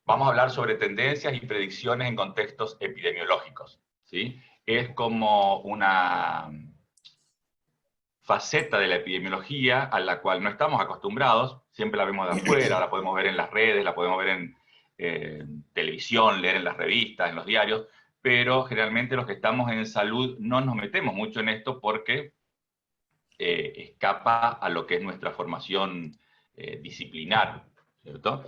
vamos a hablar sobre tendencias y predicciones en contextos epidemiológicos, ¿sí? Es como una faceta de la epidemiología a la cual no estamos acostumbrados, siempre la vemos de afuera, la podemos ver en las redes, la podemos ver en televisión, leer en las revistas, en los diarios, pero generalmente los que estamos en salud no nos metemos mucho en esto porque escapa a lo que es nuestra formación disciplinar, ¿cierto?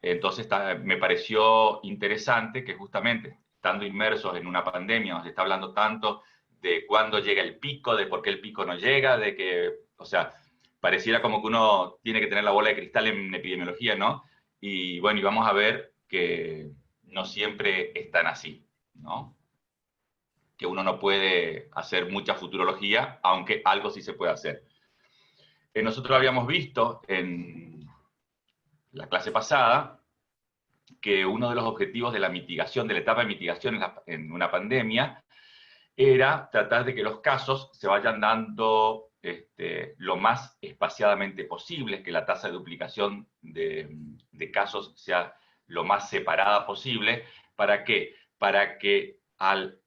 Entonces me pareció interesante que justamente estando inmersos en una pandemia, donde se está hablando tanto de cuándo llega el pico, de por qué el pico no llega, de que, o sea, pareciera como que uno tiene que tener la bola de cristal en epidemiología, ¿no? Y bueno, y vamos a ver que no siempre es tan así, ¿no? Que uno no puede hacer mucha futurología, aunque algo sí se puede hacer. Nosotros habíamos visto en la clase pasada que uno de los objetivos de la mitigación, de la etapa de mitigación en una pandemia, era tratar de que los casos se vayan dando lo más espaciadamente posible, que la tasa de duplicación de casos sea lo más separada posible. ¿Para qué? Para que al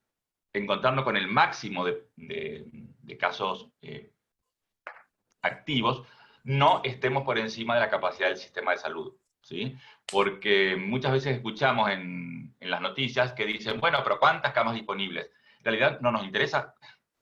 encontrarnos con el máximo de casos activos, no estemos por encima de la capacidad del sistema de salud, ¿sí? Porque muchas veces escuchamos en las noticias que dicen, bueno, pero ¿cuántas camas disponibles? En realidad no nos interesa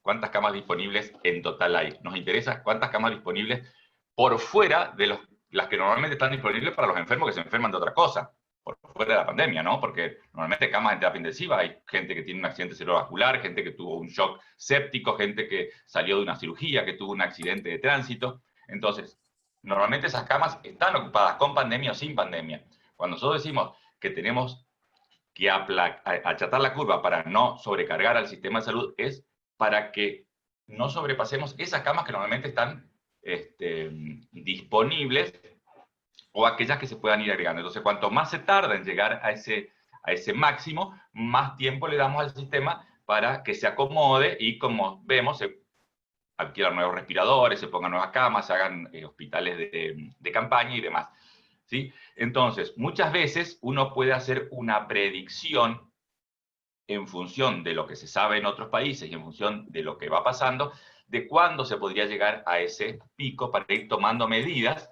cuántas camas disponibles en total hay, nos interesa cuántas camas disponibles por fuera de las que normalmente están disponibles para los enfermos que se enferman de otra cosa, por fuera de la pandemia, ¿no? Porque normalmente camas en terapia intensiva, hay gente que tiene un accidente cerebrovascular, gente que tuvo un shock séptico, gente que salió de una cirugía, que tuvo un accidente de tránsito. Entonces, normalmente esas camas están ocupadas con pandemia o sin pandemia. Cuando nosotros decimos que tenemos que achatar la curva para no sobrecargar al sistema de salud, es para que no sobrepasemos esas camas que normalmente están disponibles o aquellas que se puedan ir agregando. Entonces, cuanto más se tarda en llegar a ese máximo, más tiempo le damos al sistema para que se acomode y, como vemos, se adquieran nuevos respiradores, se pongan nuevas camas, se hagan hospitales de campaña y demás, ¿sí? Entonces, muchas veces uno puede hacer una predicción en función de lo que se sabe en otros países y en función de lo que va pasando, de cuándo se podría llegar a ese pico para ir tomando medidas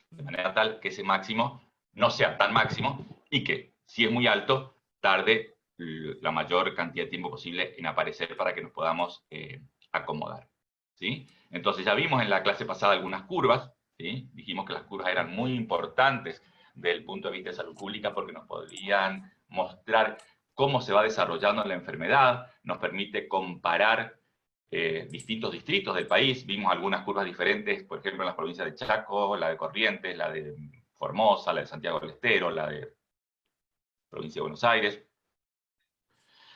de manera tal que ese máximo no sea tan máximo y que, si es muy alto, tarde la mayor cantidad de tiempo posible en aparecer para que nos podamos acomodar, ¿sí? Entonces ya vimos en la clase pasada algunas curvas, ¿sí? Dijimos que las curvas eran muy importantes desde el punto de vista de salud pública porque nos podrían mostrar cómo se va desarrollando la enfermedad, nos permite comparar distintos distritos del país. Vimos algunas curvas diferentes, por ejemplo, en las provincias de Chaco, la de Corrientes, la de Formosa, la de Santiago del Estero, la de provincia de Buenos Aires.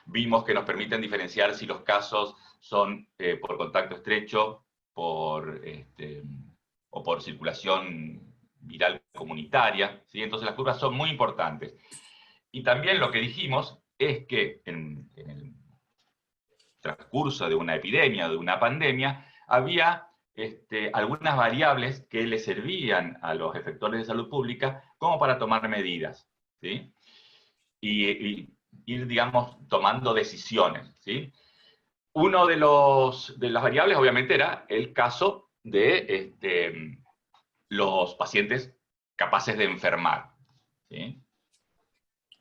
Vimos que nos permiten diferenciar si los casos son por contacto estrecho o por circulación viral comunitaria, ¿sí? Entonces las curvas son muy importantes. Y también lo que dijimos es que en el transcurso de una epidemia, de una pandemia, había algunas variables que le servían a los efectores de salud pública como para tomar medidas, ¿sí? Y ir, digamos, tomando decisiones, ¿sí? Uno de las variables, obviamente, era el caso de los pacientes capaces de enfermar, ¿sí?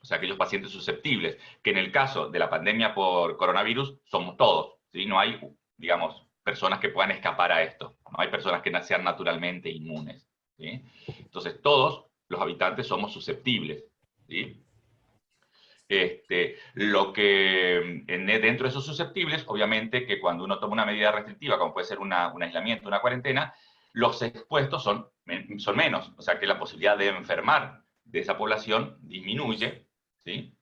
O sea, aquellos pacientes susceptibles, que en el caso de la pandemia por coronavirus somos todos, ¿sí? No hay, digamos, personas que puedan escapar a esto, no hay personas que sean naturalmente inmunes, ¿sí? Entonces, todos los habitantes somos susceptibles, ¿sí? Lo que dentro de esos susceptibles, obviamente que cuando uno toma una medida restrictiva, como puede ser un aislamiento, una cuarentena, los expuestos son menos, o sea que la posibilidad de enfermar de esa población disminuye, ¿sí?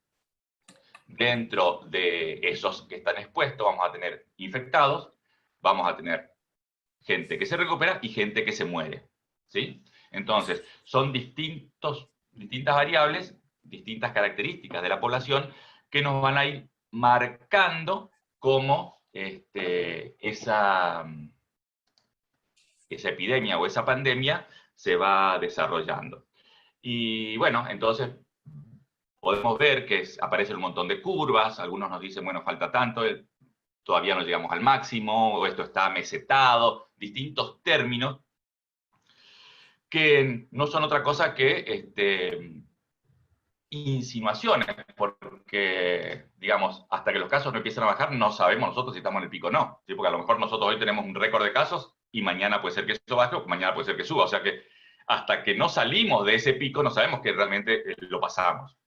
Dentro de esos que están expuestos vamos a tener infectados, vamos a tener gente que se recupera y gente que se muere, ¿sí? Entonces, son distintas variables, distintas características de la población que nos van a ir marcando cómo esa epidemia o esa pandemia se va desarrollando. Y bueno, entonces podemos ver que aparecen un montón de curvas, algunos nos dicen, bueno, falta tanto, todavía no llegamos al máximo, o esto está mesetado, distintos términos que no son otra cosa que insinuaciones, porque, digamos, hasta que los casos no empiezan a bajar, no sabemos nosotros si estamos en el pico o no, ¿sí? Porque a lo mejor nosotros hoy tenemos un récord de casos y mañana puede ser que eso baje o mañana puede ser que suba, o sea que hasta que no salimos de ese pico no sabemos que realmente lo pasamos.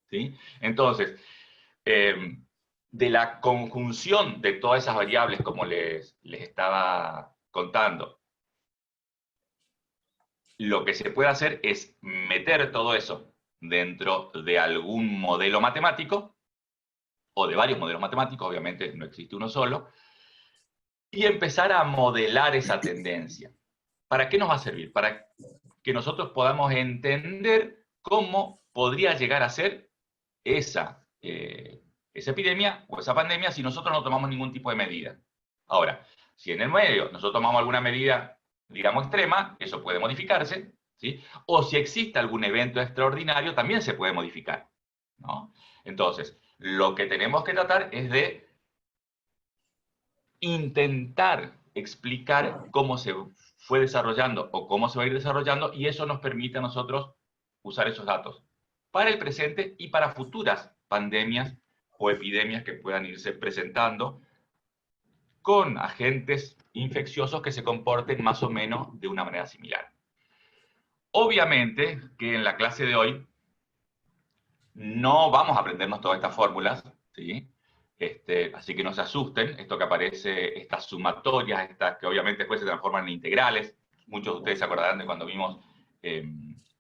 ¿Sí? Entonces, de la conjunción de todas esas variables, como les estaba contando, lo que se puede hacer es meter todo eso dentro de algún modelo matemático, o de varios modelos matemáticos, obviamente no existe uno solo, y empezar a modelar esa tendencia. ¿Para qué nos va a servir? Para que nosotros podamos entender cómo podría llegar a ser esa epidemia o esa pandemia si nosotros no tomamos ningún tipo de medida. Ahora, si en el medio nosotros tomamos alguna medida, digamos, extrema, eso puede modificarse, ¿sí? O si existe algún evento extraordinario, también se puede modificar, ¿no? Entonces, lo que tenemos que tratar es de intentar explicar cómo se fue desarrollando o cómo se va a ir desarrollando, y eso nos permite a nosotros usar esos datos para el presente y para futuras pandemias o epidemias que puedan irse presentando con agentes infecciosos que se comporten más o menos de una manera similar. Obviamente que en la clase de hoy no vamos a aprendernos todas estas fórmulas, ¿sí? Así que no se asusten, esto que aparece, estas sumatorias, estas que obviamente después se transforman en integrales. Muchos de ustedes se acordarán de cuando vimos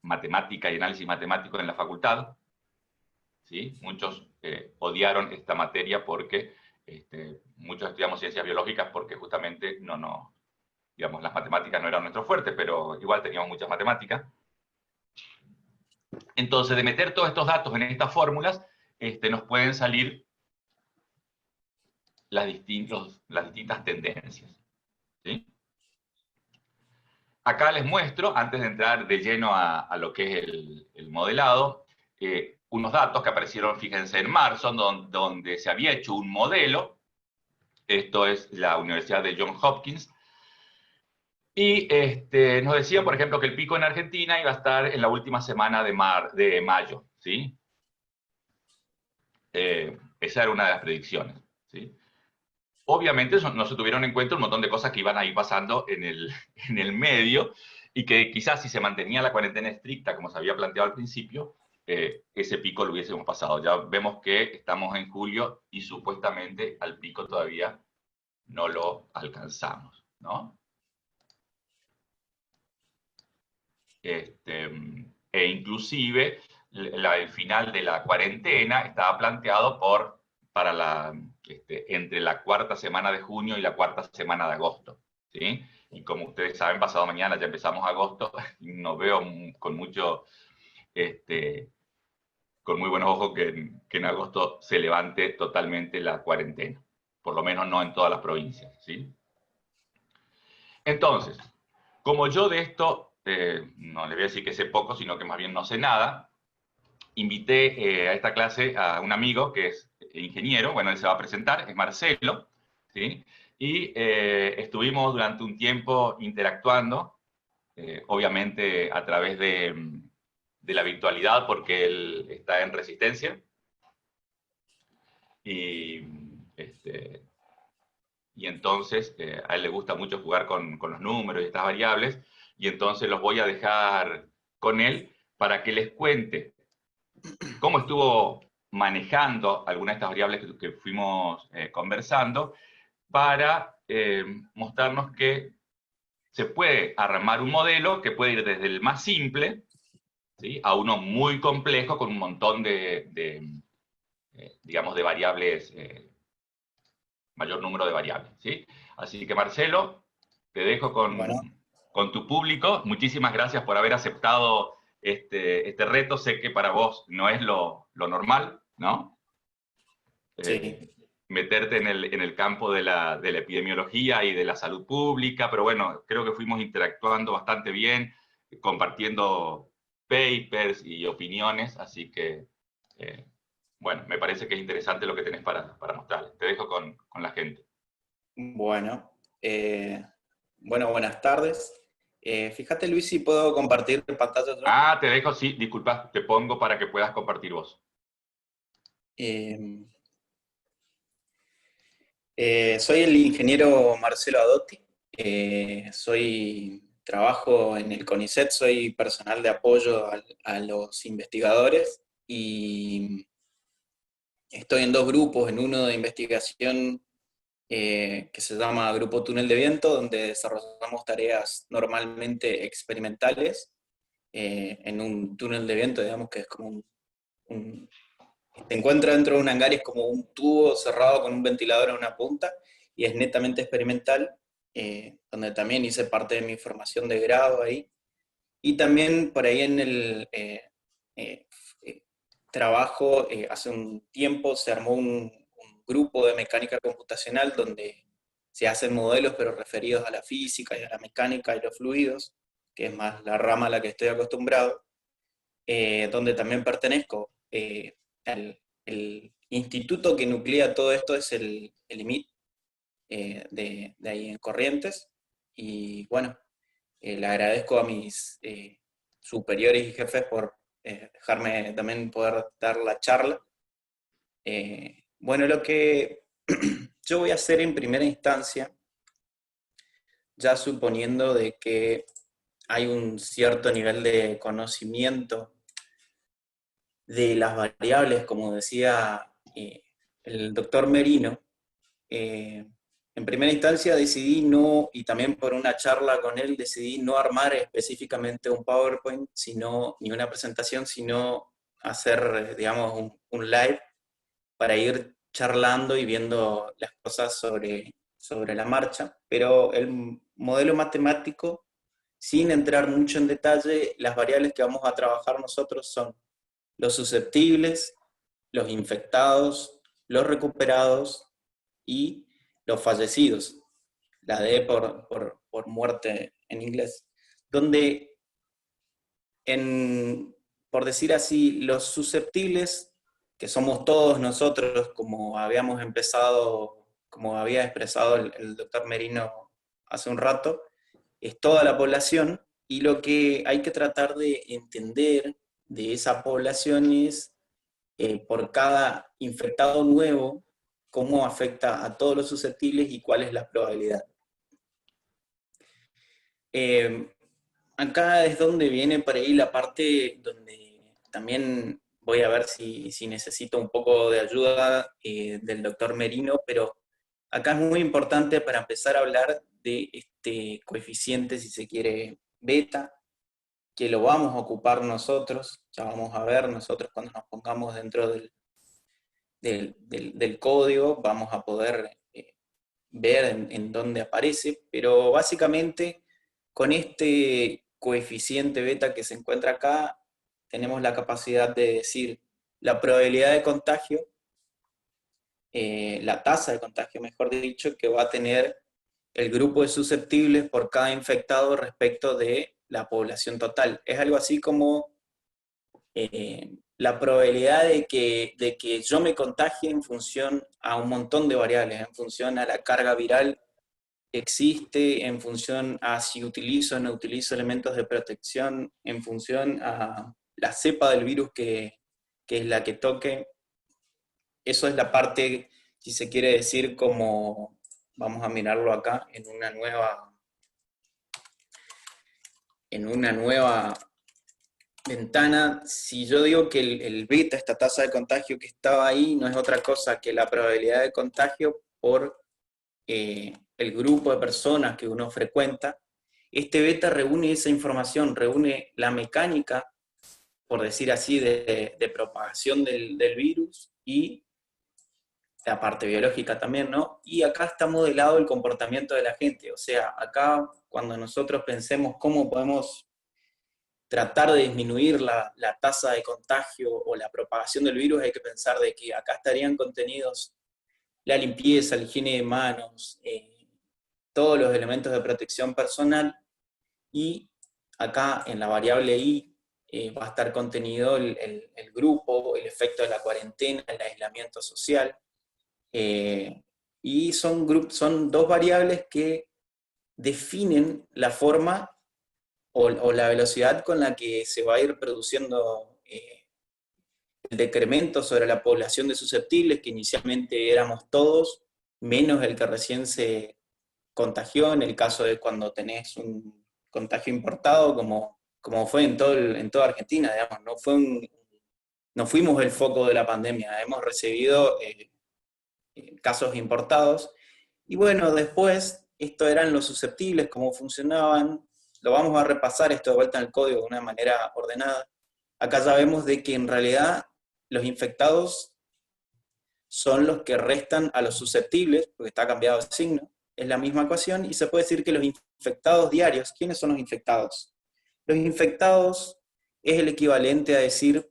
matemática y análisis matemático en la facultad, ¿sí? Muchos odiaron esta materia porque muchos estudiamos ciencias biológicas porque justamente digamos, las matemáticas no eran nuestro fuerte, pero igual teníamos muchas matemáticas. Entonces, de meter todos estos datos en estas fórmulas, nos pueden salir las distintas tendencias, ¿sí? Acá les muestro, antes de entrar de lleno a lo que es el modelado, unos datos que aparecieron, fíjense, en marzo, donde se había hecho un modelo. Esto es la Universidad de Johns Hopkins. Y nos decían, por ejemplo, que el pico en Argentina iba a estar en la última semana de mayo, ¿sí? Esa era una de las predicciones, ¿sí? Obviamente no se tuvieron en cuenta un montón de cosas que iban a ir pasando en el medio, y que quizás si se mantenía la cuarentena estricta, como se había planteado al principio, ese pico lo hubiésemos pasado. Ya vemos que estamos en julio y supuestamente al pico todavía no lo alcanzamos, ¿no? E inclusive el final de la cuarentena estaba planteado para entre la cuarta semana de junio y la cuarta semana de agosto, ¿sí? Y como ustedes saben, pasado mañana ya empezamos agosto, y no veo con con muy buenos ojos que en agosto se levante totalmente la cuarentena, por lo menos no en todas las provincias, ¿sí? Entonces, como yo de esto, no le voy a decir que sé poco, sino que más bien no sé nada, invité a esta clase a un amigo que es ingeniero, bueno, él se va a presentar, es Marcelo, ¿sí? Y estuvimos durante un tiempo interactuando, obviamente a través de la virtualidad, porque él está en Resistencia, y, y entonces a él le gusta mucho jugar con los números y estas variables, y entonces los voy a dejar con él para que les cuente cómo estuvo manejando algunas de estas variables que fuimos conversando, para mostrarnos que se puede armar un modelo que puede ir desde el más simple, ¿sí?, a uno muy complejo con un montón digamos, de variables, mayor número de variables, ¿sí? Así que, Marcelo, te dejo con tu público. Muchísimas gracias por haber aceptado este reto. Sé que para vos no es lo normal, ¿no? Sí. Meterte en el campo de la epidemiología y de la salud pública, pero bueno, creo que fuimos interactuando bastante bien, compartiendo papers y opiniones, así que, bueno, me parece que es interesante lo que tenés para mostrar. Te dejo con la gente. Bueno, bueno, buenas tardes. Fíjate, Luis, si puedo compartir pantalla yo. Ah, te dejo, sí, disculpa, te pongo para que puedas compartir vos. Soy el ingeniero Marcelo Adotti. Trabajo en el CONICET, soy personal de apoyo a los investigadores y estoy en dos grupos, en uno de investigación que se llama Grupo Túnel de Viento, donde desarrollamos tareas normalmente experimentales en un túnel de viento, digamos que es como se encuentra dentro de un hangar y es como un tubo cerrado con un ventilador en una punta, y es netamente experimental, donde también hice parte de mi formación de grado ahí. Y también por ahí en el eh, trabajo, hace un tiempo se armó un grupo de mecánica computacional donde se hacen modelos pero referidos a la física y a la mecánica y los fluidos, que es más la rama a la que estoy acostumbrado, donde también pertenezco. El instituto que nuclea todo esto es el IMIT, de ahí en Corrientes, y bueno, le agradezco a mis superiores y jefes por dejarme también poder dar la charla. Bueno, lo que yo voy a hacer en primera instancia, ya suponiendo de que hay un cierto nivel de conocimiento de las variables, como decía el doctor Merino, en primera instancia decidí no, y también por una charla con él, decidí no armar específicamente un PowerPoint, ni una presentación, sino hacer, digamos, un live para ir charlando y viendo las cosas sobre la marcha. Pero el modelo matemático, sin entrar mucho en detalle, las variables que vamos a trabajar nosotros son los susceptibles, los infectados, los recuperados y los fallecidos, la D por muerte en inglés, donde, por decir así, los susceptibles, que somos todos nosotros, como habíamos empezado, como había expresado el doctor Merino hace un rato, es toda la población, y lo que hay que tratar de entender de esa población es, por cada infectado nuevo, cómo afecta a todos los susceptibles y cuál es la probabilidad. Acá es donde viene por ahí la parte donde también voy a ver si necesito un poco de ayuda del doctor Merino, pero acá es muy importante para empezar a hablar de este coeficiente, si se quiere, beta, que lo vamos a ocupar nosotros, ya vamos a ver nosotros cuando nos pongamos dentro del código, vamos a poder ver en dónde aparece, pero básicamente con este coeficiente beta que se encuentra acá, tenemos la capacidad de decir la probabilidad de contagio, la tasa de contagio, mejor dicho, que va a tener el grupo de susceptibles por cada infectado respecto de la población total. Es algo así como la probabilidad de que yo me contagie en función a un montón de variables, en función a la carga viral que existe, en función a si utilizo o no utilizo elementos de protección, en función a la cepa del virus que es la que toque. Eso es la parte, si se quiere decir, como, vamos a mirarlo acá, en una nueva ventana. Si yo digo que el beta, esta tasa de contagio que estaba ahí, no es otra cosa que la probabilidad de contagio por el grupo de personas que uno frecuenta, este beta reúne esa información, reúne la mecánica, por decir así, de propagación del virus y la parte biológica también, ¿no? Y acá está modelado el comportamiento de la gente. O sea, acá cuando nosotros pensemos cómo podemos tratar de disminuir la tasa de contagio o la propagación del virus, hay que pensar de que acá estarían contenidos la limpieza, la higiene de manos, todos los elementos de protección personal, y acá en la variable i, va a estar contenido el grupo, el efecto de la cuarentena, el aislamiento social, y son dos variables que definen la forma o la velocidad con la que se va a ir produciendo el decremento sobre la población de susceptibles, que inicialmente éramos todos, menos el que recién se contagió, en el caso de cuando tenés un contagio importado, como fue en toda Argentina, digamos, no fuimos el foco de la pandemia, hemos recibido casos importados, y bueno, después, esto eran los susceptibles, cómo funcionaban, lo vamos a repasar esto de vuelta en el código de una manera ordenada. Acá ya vemos de que en realidad los infectados son los que restan a los susceptibles, porque está cambiado el signo, es la misma ecuación, y se puede decir que los infectados diarios, ¿quiénes son los infectados? Los infectados es el equivalente a decir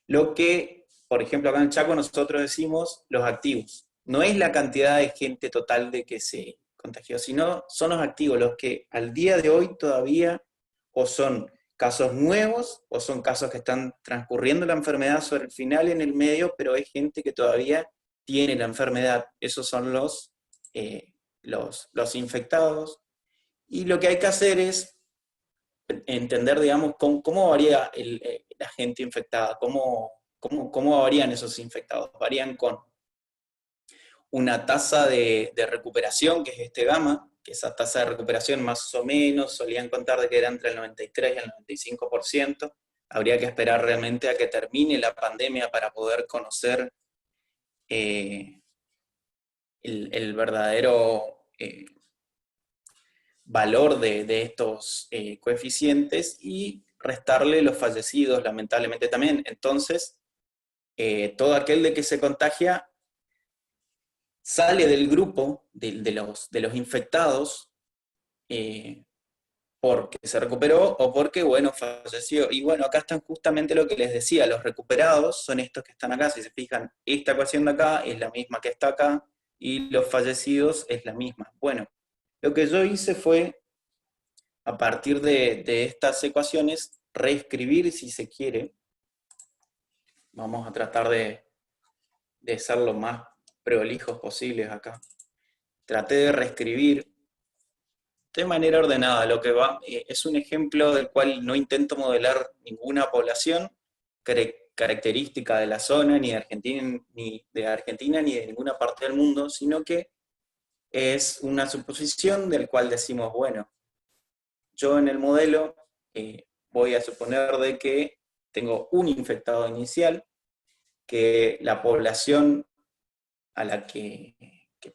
lo que, por ejemplo, acá en Chaco nosotros decimos los activos. No es la cantidad de gente total de que se contagió, sino son los activos, los que al día de hoy todavía o son casos nuevos o son casos que están transcurriendo la enfermedad sobre el final en el medio, pero hay gente que todavía tiene la enfermedad. Esos son los infectados. Y lo que hay que hacer es entender, digamos, cómo varía la gente infectada, cómo varían esos infectados. Varían con una tasa de recuperación, que es este gamma, que esa tasa de recuperación más o menos solían contar de que era entre el 93 y el 95%. Habría que esperar realmente a que termine la pandemia para poder conocer el verdadero valor de estos coeficientes y restarle los fallecidos, lamentablemente también. Entonces, todo aquel de que se contagia sale del grupo de los infectados porque se recuperó o porque, bueno, falleció. Y bueno, acá están justamente lo que les decía, los recuperados son estos que están acá, si se fijan, esta ecuación de acá es la misma que está acá, y los fallecidos es la misma. Bueno, lo que yo hice fue, a partir de estas ecuaciones, reescribir, si se quiere, vamos a tratar de ser lo más prolijos posibles acá. Traté de reescribir de manera ordenada. Lo que va es un ejemplo del cual no intento modelar ninguna población característica de la zona, ni de ninguna parte del mundo, sino que es una suposición del cual decimos, bueno, yo en el modelo voy a suponer de que tengo un infectado inicial, que la población a la que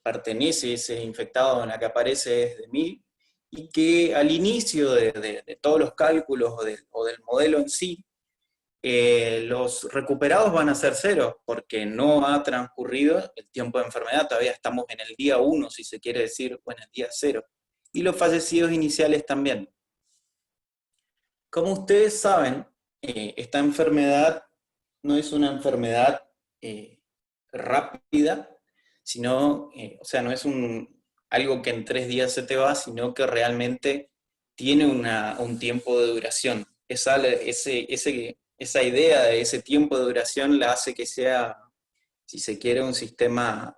pertenece ese infectado, en la que aparece, es de 1000, y que al inicio de todos los cálculos o del modelo en sí, los recuperados van a ser cero, porque no ha transcurrido el tiempo de enfermedad, todavía estamos en el día 1, si se quiere decir, o en el día 0. Y los fallecidos iniciales también. Como ustedes saben, esta enfermedad no es una enfermedad rápida, sino, o sea, no es algo que en 3 días se te va, sino que realmente tiene un tiempo de duración. Esa idea de ese tiempo de duración la hace que sea, si se quiere, un sistema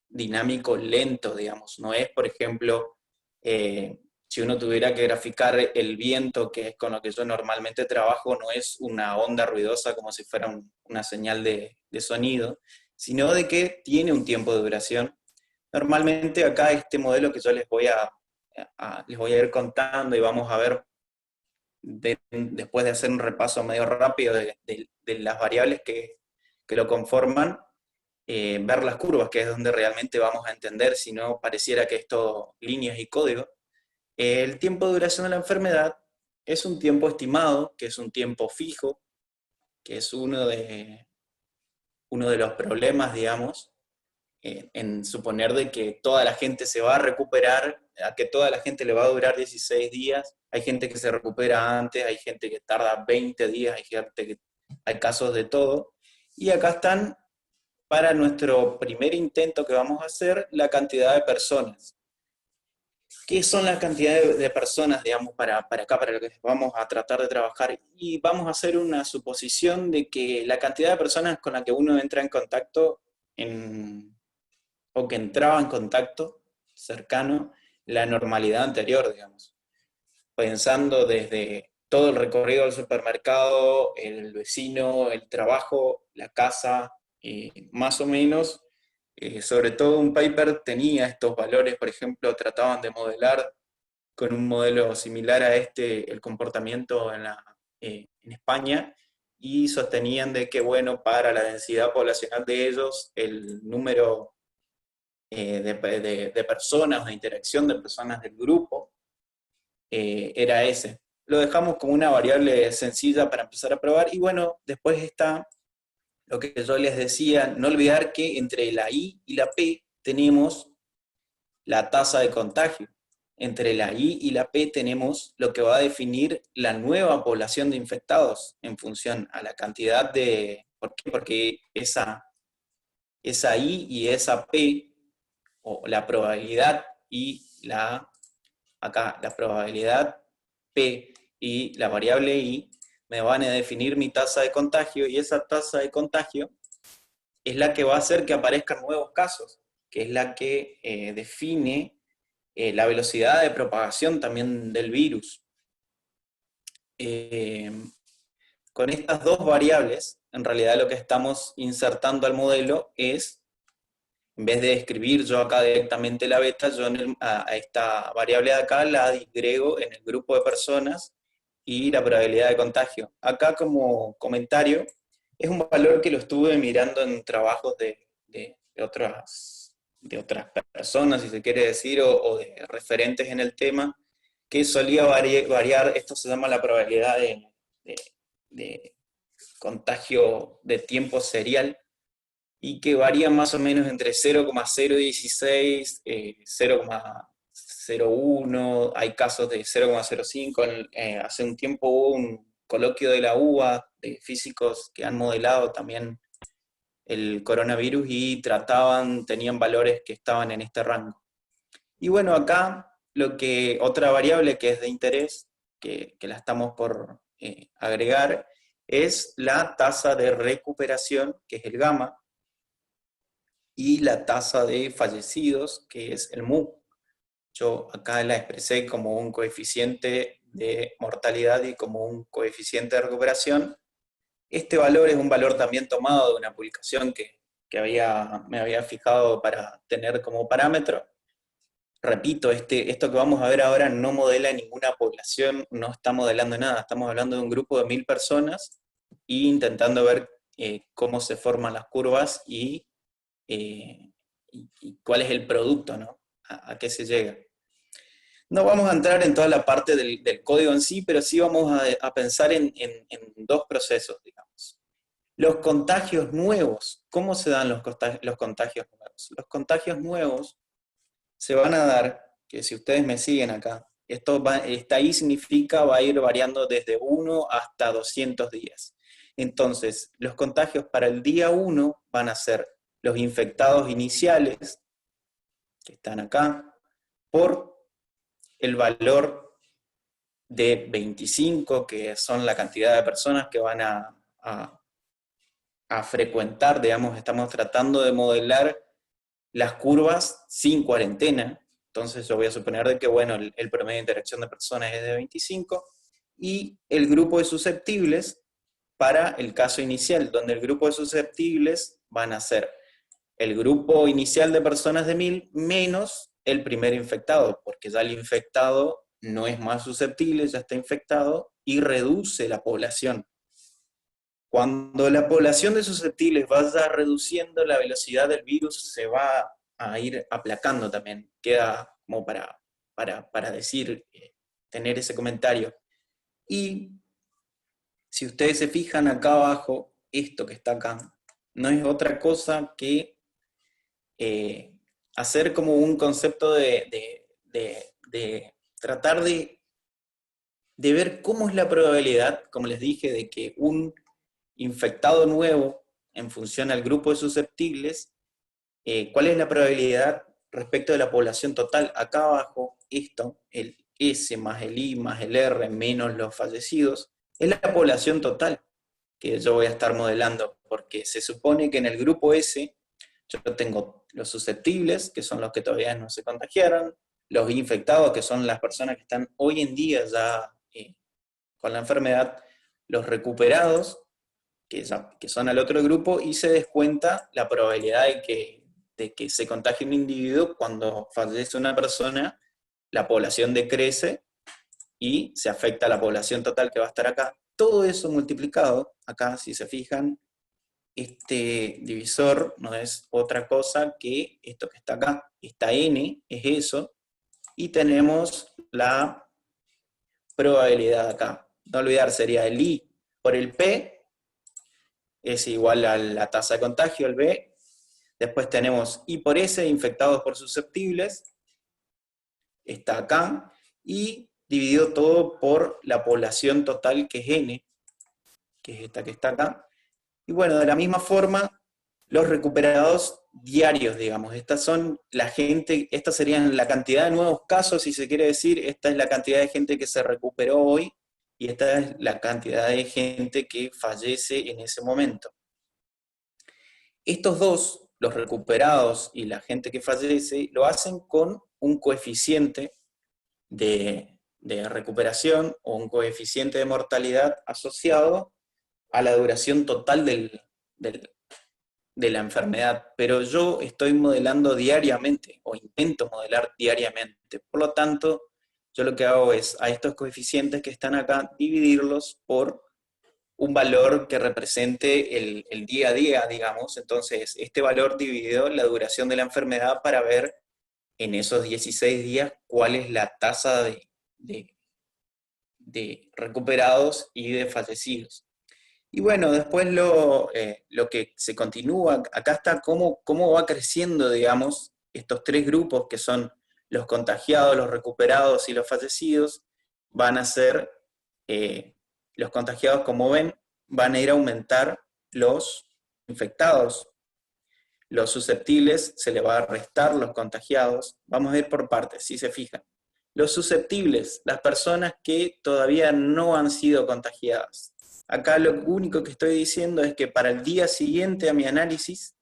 dinámico lento, digamos. No es, por ejemplo, si uno tuviera que graficar el viento, que es con lo que yo normalmente trabajo, no es una onda ruidosa como si fuera una señal de sonido, sino de que tiene un tiempo de duración. Normalmente acá este modelo que yo les voy a ir contando y vamos a ver después de hacer un repaso medio rápido de las variables que lo conforman, ver las curvas, que es donde realmente vamos a entender, si no pareciera que esto líneas y código. El tiempo de duración de la enfermedad es un tiempo estimado, que es un tiempo fijo, que es uno de los problemas, digamos, en suponer de que toda la gente se va a recuperar, a que toda la gente le va a durar 16 días. Hay gente que se recupera antes, hay gente que tarda 20 días, hay casos de todo. Y acá están, para nuestro primer intento que vamos a hacer, la cantidad de personas. ¿Qué son las cantidades de personas, digamos, para acá, para lo que vamos a tratar de trabajar? Y vamos a hacer una suposición de que la cantidad de personas con la que uno entra en contacto, o que entraba en contacto cercano, la normalidad anterior, digamos. Pensando desde todo el recorrido del supermercado, el vecino, el trabajo, la casa, más o menos. Sobre todo un paper tenía estos valores, por ejemplo, trataban de modelar con un modelo similar a este el comportamiento en España, y sostenían de que, bueno, para la densidad poblacional de ellos, el número de personas, de interacción de personas del grupo, era ese. Lo dejamos como una variable sencilla para empezar a probar, y bueno, después está lo que yo les decía, no olvidar que entre la I y la P tenemos la tasa de contagio. Entre la I y la P tenemos lo que va a definir la nueva población de infectados en función a la cantidad de... ¿Por qué? Porque esa I y esa P, o la probabilidad y la probabilidad P y la variable I, me van a definir mi tasa de contagio, y esa tasa de contagio es la que va a hacer que aparezcan nuevos casos, que es la que define la velocidad de propagación también del virus. Con estas dos variables, en realidad lo que estamos insertando al modelo es, en vez de escribir yo acá directamente la beta, yo a esta variable de acá la digrego en el grupo de personas y la probabilidad de contagio. Acá, como comentario, es un valor que lo estuve mirando en trabajos de otras personas, si se quiere decir, o de referentes en el tema, que solía variar, esto se llama la probabilidad de contagio de tiempo serial, y que varía más o menos entre 0,016, 0,01, hay casos de 0,05. Hace un tiempo hubo un coloquio de la UBA de físicos que han modelado también el coronavirus y tenían valores que estaban en este rango. Y bueno, acá otra variable que es de interés, que la estamos por agregar, es la tasa de recuperación, que es el gamma, y la tasa de fallecidos, que es el mu. Yo acá la expresé como un coeficiente de mortalidad y como un coeficiente de recuperación. Este valor es un valor también tomado de una publicación que me había fijado para tener como parámetro. Repito, esto que vamos a ver ahora no modela ninguna población, no está modelando nada, estamos hablando de un grupo de 1000 personas e intentando ver cómo se forman las curvas eh, y cuál es el producto, ¿no? A qué se llega. No vamos a entrar en toda la parte del código en sí, pero sí vamos a pensar en dos procesos, digamos. Los contagios nuevos. ¿Cómo se dan los contagios nuevos? Los contagios nuevos se van a dar, que si ustedes me siguen acá, esta I significa va a ir variando desde 1 hasta 200 días. Entonces, los contagios para el día 1 van a ser los infectados iniciales, que están acá, por el valor de 25, que son la cantidad de personas que van a frecuentar, digamos, estamos tratando de modelar las curvas sin cuarentena. Entonces yo voy a suponer de que, bueno, el promedio de interacción de personas es de 25, y el grupo de susceptibles para el caso inicial, donde el grupo de susceptibles van a ser el grupo inicial de personas de 1000 menos el primer infectado, porque ya el infectado no es más susceptible, ya está infectado, y reduce la población. Cuando la población de susceptibles vaya reduciendo, la velocidad del virus se va a ir aplacando también. Queda como para decir, tener ese comentario. Y si ustedes se fijan acá abajo, esto que está acá, no es otra cosa que hacer como un concepto de tratar de ver cómo es la probabilidad, como les dije, de que un infectado nuevo, en función al grupo de susceptibles, cuál es la probabilidad respecto de la población total. Acá abajo esto, el S más el I más el R menos los fallecidos, es la población total que yo voy a estar modelando, porque se supone que en el grupo S yo tengo los susceptibles, que son los que todavía no se contagiaron, los infectados, que son las personas que están hoy en día ya con la enfermedad, los recuperados, que son al otro grupo, y se descuenta la probabilidad de que se contagie un individuo. Cuando fallece una persona, la población decrece y se afecta a la población total que va a estar acá. Todo eso multiplicado, acá si se fijan, este divisor no es otra cosa que esto que está acá. Esta n es eso, y tenemos la probabilidad acá. No olvidar, sería el I por el P, es igual a la tasa de contagio, el B. Después tenemos I por S, infectados por susceptibles, está acá, y dividido todo por la población total, que es N, que es esta que está acá. Y bueno, de la misma forma, los recuperados diarios, digamos, estas son la gente, estas serían la cantidad de nuevos casos, si se quiere decir, esta es la cantidad de gente que se recuperó hoy, y esta es la cantidad de gente que fallece en ese momento. Estos dos, los recuperados y la gente que fallece, lo hacen con un coeficiente de recuperación o un coeficiente de mortalidad asociado a la duración total de la enfermedad. Pero yo estoy modelando diariamente, o intento modelar diariamente. Por lo tanto, yo lo que hago es a estos coeficientes que están acá, dividirlos por un valor que represente el día a día, digamos. Entonces, este valor dividido la duración de la enfermedad para ver en esos 16 días cuál es la tasa de recuperados y de fallecidos. Y bueno, después lo que se continúa, acá está cómo va creciendo, digamos, estos tres grupos que son los contagiados, los recuperados y los fallecidos, van a ser, los contagiados, como ven, van a ir a aumentar los infectados. Los susceptibles se le va a restar los contagiados. Vamos a ir por partes, si se fijan. Los susceptibles, las personas que todavía no han sido contagiadas. Acá lo único que estoy diciendo es que para el día siguiente a mi análisis,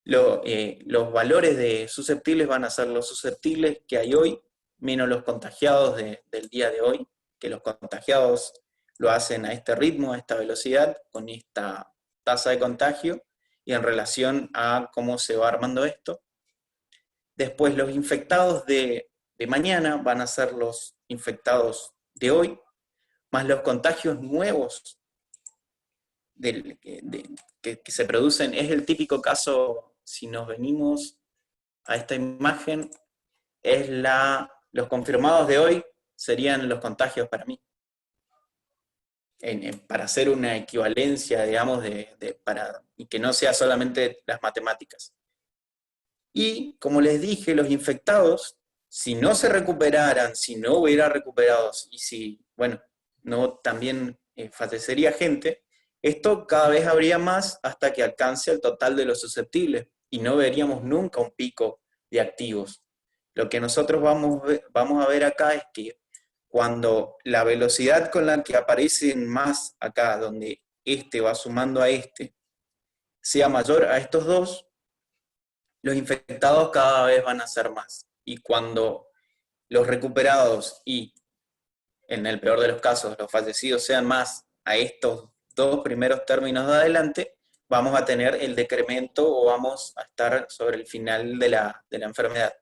los valores de susceptibles van a ser los susceptibles que hay hoy, menos los contagiados del día de hoy, que los contagiados lo hacen a este ritmo, a esta velocidad, con esta tasa de contagio, y en relación a cómo se va armando esto. Después los infectados de mañana van a ser los infectados de hoy, más los contagios nuevos que se producen. Es el típico caso, si nos venimos a esta imagen, es los confirmados de hoy serían los contagios para mí. Para hacer una equivalencia, digamos, y que no sea solamente las matemáticas. Y, como les dije, los infectados, si no se recuperaran, si no hubiera recuperados, y si, bueno, no también fallecería gente, esto cada vez habría más hasta que alcance el total de los susceptibles, y no veríamos nunca un pico de activos. Lo que nosotros vamos a ver acá es que cuando la velocidad con la que aparecen más acá, donde este va sumando a este, sea mayor a estos dos, los infectados cada vez van a ser más. Y cuando los recuperados y, en el peor de los casos, los fallecidos sean más a estos dos primeros términos de adelante, vamos a tener el decremento o vamos a estar sobre el final de la enfermedad.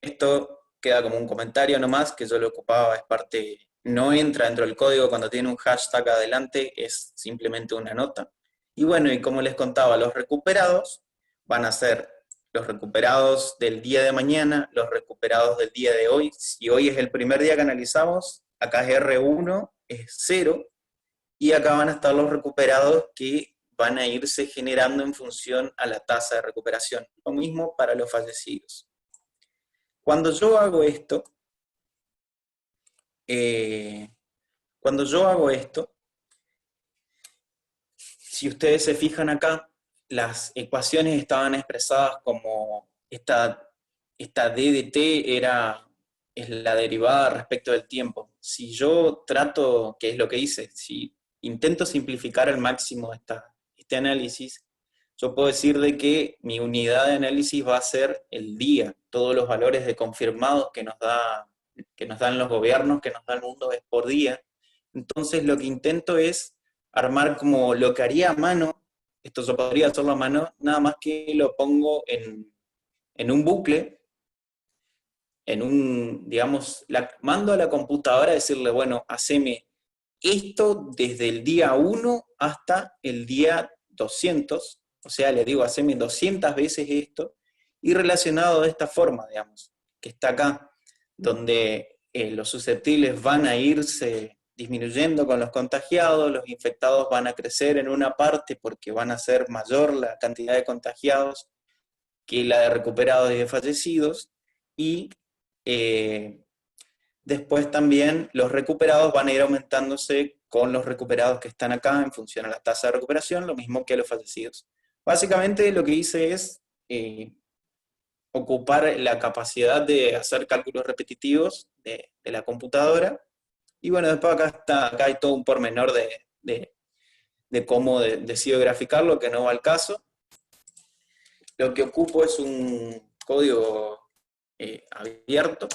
Esto queda como un comentario nomás, que yo lo ocupaba, es parte, no entra dentro del código cuando tiene un hashtag adelante, es simplemente una nota. Y bueno, y como les contaba, los recuperados van a ser los recuperados del día de mañana, los recuperados del día de hoy. Si hoy es el primer día que analizamos, acá es R1, es 0, y acá van a estar los recuperados que van a irse generando en función a la tasa de recuperación. Lo mismo para los fallecidos. Cuando yo hago esto, si ustedes se fijan acá, las ecuaciones estaban expresadas como esta D de T era es la derivada respecto del tiempo. Si yo trato, que es lo que hice, si intento simplificar al máximo este análisis, yo puedo decir de que mi unidad de análisis va a ser el día, todos los valores de confirmados que nos dan los gobiernos, que nos da el mundo es por día. Entonces lo que intento es armar como lo que haría a mano, esto yo podría hacerlo a mano, nada más que lo pongo en un bucle, digamos, mando a la computadora a decirle, bueno, haceme esto desde el día 1 hasta el día 200, o sea, le digo, haceme 200 veces esto, y relacionado de esta forma, digamos, que está acá, donde los susceptibles van a irse disminuyendo con los contagiados, los infectados van a crecer en una parte porque van a ser mayor la cantidad de contagiados que la de recuperados y de fallecidos, y después también los recuperados van a ir aumentándose con los recuperados que están acá en función a la tasa de recuperación, lo mismo que los fallecidos. Básicamente lo que hice es ocupar la capacidad de hacer cálculos repetitivos de la computadora, y bueno, después acá hay todo un pormenor de cómo decido graficarlo, que no va al caso. Lo que ocupo es un código abierto,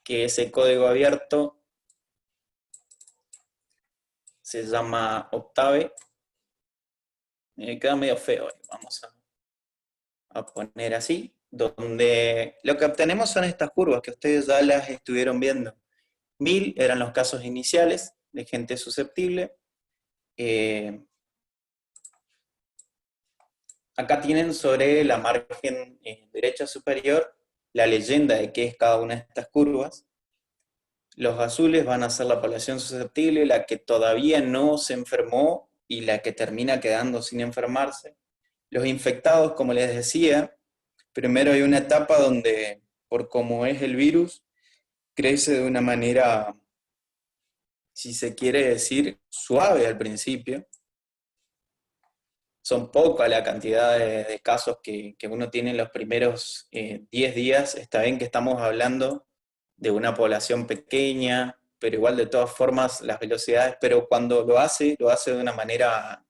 que ese código abierto se llama Octave. Queda medio feo, vamos a poner así, donde lo que obtenemos son estas curvas que ustedes ya las estuvieron viendo. 1000 eran los casos iniciales de gente susceptible. Acá tienen sobre la margen derecha superior la leyenda de qué es cada una de estas curvas. Los azules van a ser la población susceptible, la que todavía no se enfermó y la que termina quedando sin enfermarse. Los infectados, como les decía, primero hay una etapa donde, por cómo es el virus, crece de una manera, si se quiere decir, suave al principio. Son poca la cantidad de casos que uno tiene en los primeros 10 días. Está bien que estamos hablando de una población pequeña, pero igual de todas formas las velocidades, pero cuando lo hace de una manera,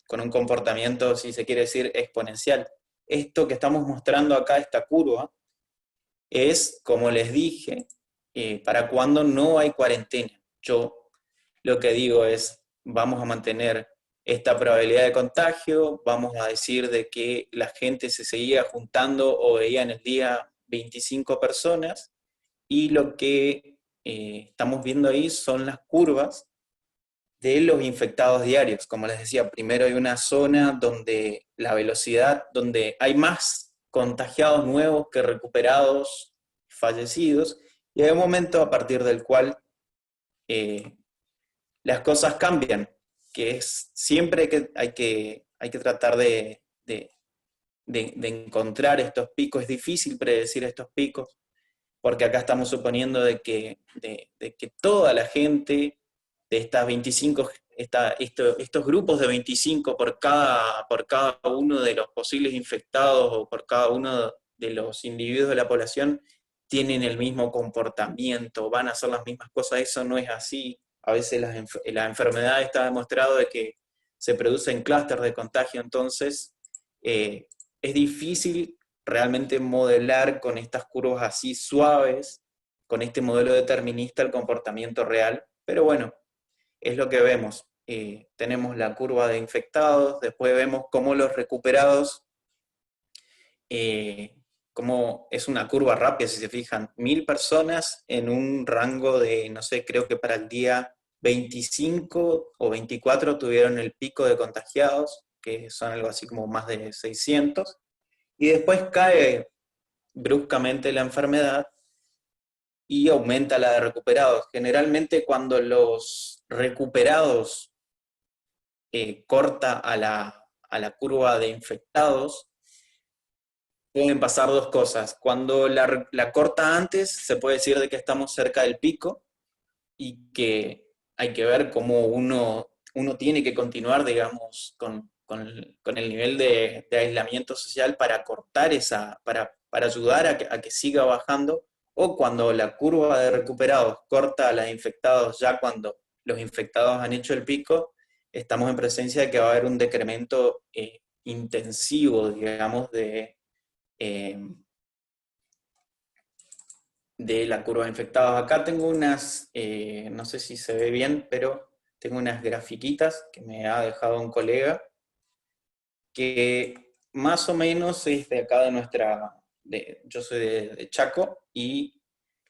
con un comportamiento, si se quiere decir, exponencial. Esto que estamos mostrando acá, esta curva, es, como les dije, para cuando no hay cuarentena. Yo lo que digo es, vamos a mantener esta probabilidad de contagio, vamos a decir de que la gente se seguía juntando o veía en el día 25 personas, y lo que estamos viendo ahí son las curvas de los infectados diarios. Como les decía, primero hay una zona donde la velocidad, donde hay más contagiados nuevos que recuperados, fallecidos, y hay un momento a partir del cual las cosas cambian, que es siempre que hay que tratar de encontrar estos picos. Es difícil predecir estos picos, porque acá estamos suponiendo de que toda la gente de estas 25, estos grupos de 25 por cada uno de los posibles infectados o por cada uno de los individuos de la población tienen el mismo comportamiento, van a hacer las mismas cosas. Eso no es así. A veces la enfermedad está demostrado de que se producen clústeres de contagio, entonces es difícil realmente modelar con estas curvas así suaves, con este modelo determinista, el comportamiento real, pero bueno, es lo que vemos. Tenemos la curva de infectados, después vemos cómo los recuperados, como es una curva rápida, si se fijan, 1000 personas en un rango de, no sé, creo que para el día 25 o 24 tuvieron el pico de contagiados, que son algo así como más de 600, y después cae bruscamente la enfermedad y aumenta la de recuperados. Generalmente cuando los recuperados corta a la curva de infectados, pueden pasar dos cosas. Cuando la corta antes, se puede decir de que estamos cerca del pico y que hay que ver cómo uno tiene que continuar, digamos, con el nivel de aislamiento social para cortar para ayudar a que siga bajando, o cuando la curva de recuperados corta a la de infectados ya cuando los infectados han hecho el pico, estamos en presencia de que va a haber un decremento intensivo, digamos, eh, de la curva de infectados. Acá tengo unas, no sé si se ve bien, pero tengo unas grafiquitas que me ha dejado un colega, que más o menos es de acá de nuestra, yo soy de Chaco, y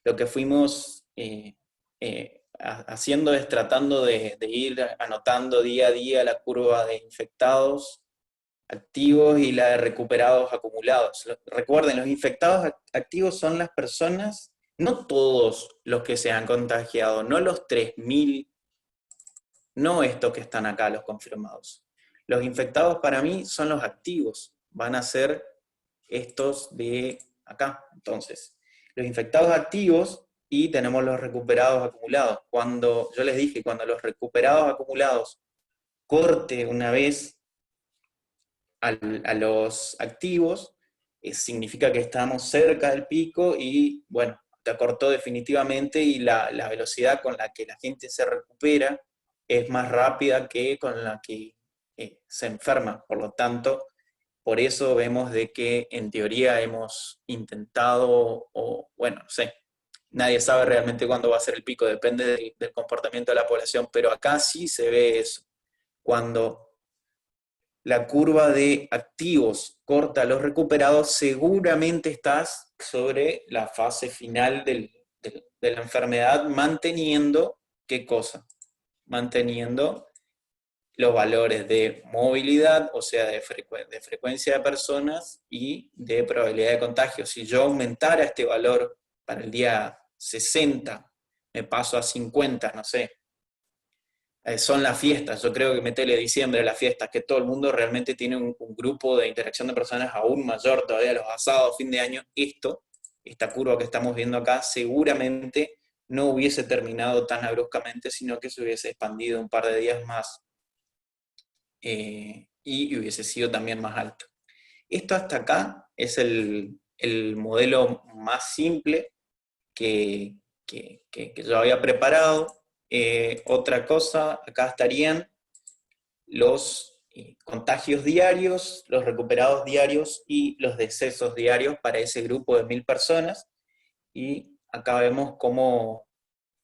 lo que fuimos haciendo es tratando de ir anotando día a día la curva de infectados activos y la de recuperados acumulados. Recuerden, los infectados activos son las personas, no todos los que se han contagiado, no los 3.000, no estos que están acá, los confirmados. Los infectados para mí son los activos, van a ser estos de acá. Entonces, los infectados activos y tenemos los recuperados acumulados. Cuando yo les dije, cuando los recuperados acumulados corte una vez a los activos, significa que estamos cerca del pico y, bueno, te cortó definitivamente y la velocidad con la que la gente se recupera es más rápida que con la que se enferma. Por lo tanto, por eso vemos de que en teoría hemos intentado, o bueno, no sé, nadie sabe realmente cuándo va a ser el pico, depende del comportamiento de la población, pero acá sí se ve eso. Cuando la curva de activos corta a los recuperados, seguramente estás sobre la fase final de la enfermedad, manteniendo, ¿qué cosa? Manteniendo los valores de movilidad, o sea, de frecuencia de personas y de probabilidad de contagio. Si yo aumentara este valor para el día 60, me paso a 50, no sé, son las fiestas. Yo creo que metele diciembre, las fiestas, que todo el mundo realmente tiene un grupo de interacción de personas aún mayor, todavía los asados, fin de año. Esta curva que estamos viendo acá, seguramente no hubiese terminado tan abruptamente, sino que se hubiese expandido un par de días más y hubiese sido también más alto. Esto hasta acá es el modelo más simple que yo había preparado. Otra cosa, acá estarían los contagios diarios, los recuperados diarios y los decesos diarios para ese grupo de 1.000 personas. Y acá vemos cómo,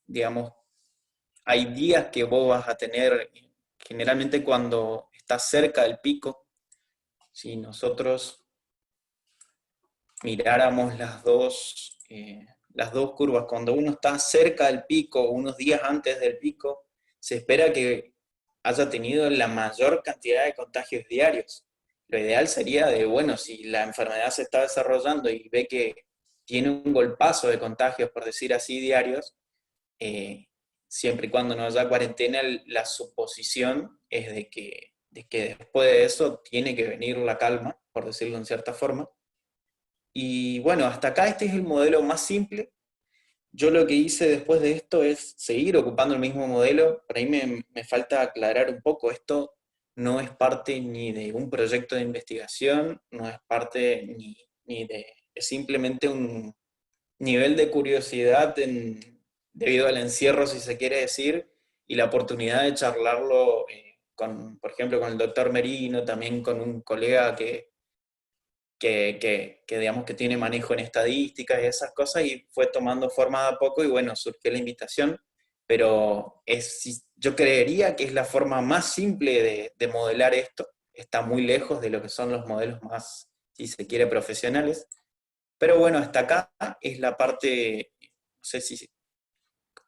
digamos, hay días que vos vas a tener, generalmente cuando estás cerca del pico, si nosotros miráramos las dos curvas, cuando uno está cerca del pico, unos días antes del pico, se espera que haya tenido la mayor cantidad de contagios diarios. Lo ideal sería de, bueno, si la enfermedad se está desarrollando y ve que tiene un golpazo de contagios, por decir así, diarios, siempre y cuando no haya cuarentena, la suposición es de que después de eso tiene que venir la calma, por decirlo en cierta forma. Y bueno, hasta acá este es el modelo más simple. Yo lo que hice después de esto es seguir ocupando el mismo modelo. Por ahí me falta aclarar un poco, esto no es parte ni de un proyecto de investigación, no es parte ni de, es simplemente un nivel de curiosidad debido al encierro, si se quiere decir, y la oportunidad de charlarlo por ejemplo, con el doctor Merino, también con un colega que digamos que tiene manejo en estadísticas y esas cosas, y fue tomando forma de a poco, y bueno, surgió la invitación, pero yo creería que es la forma más simple de modelar esto, está muy lejos de lo que son los modelos más, si se quiere, profesionales, pero bueno, hasta acá es la parte, no sé si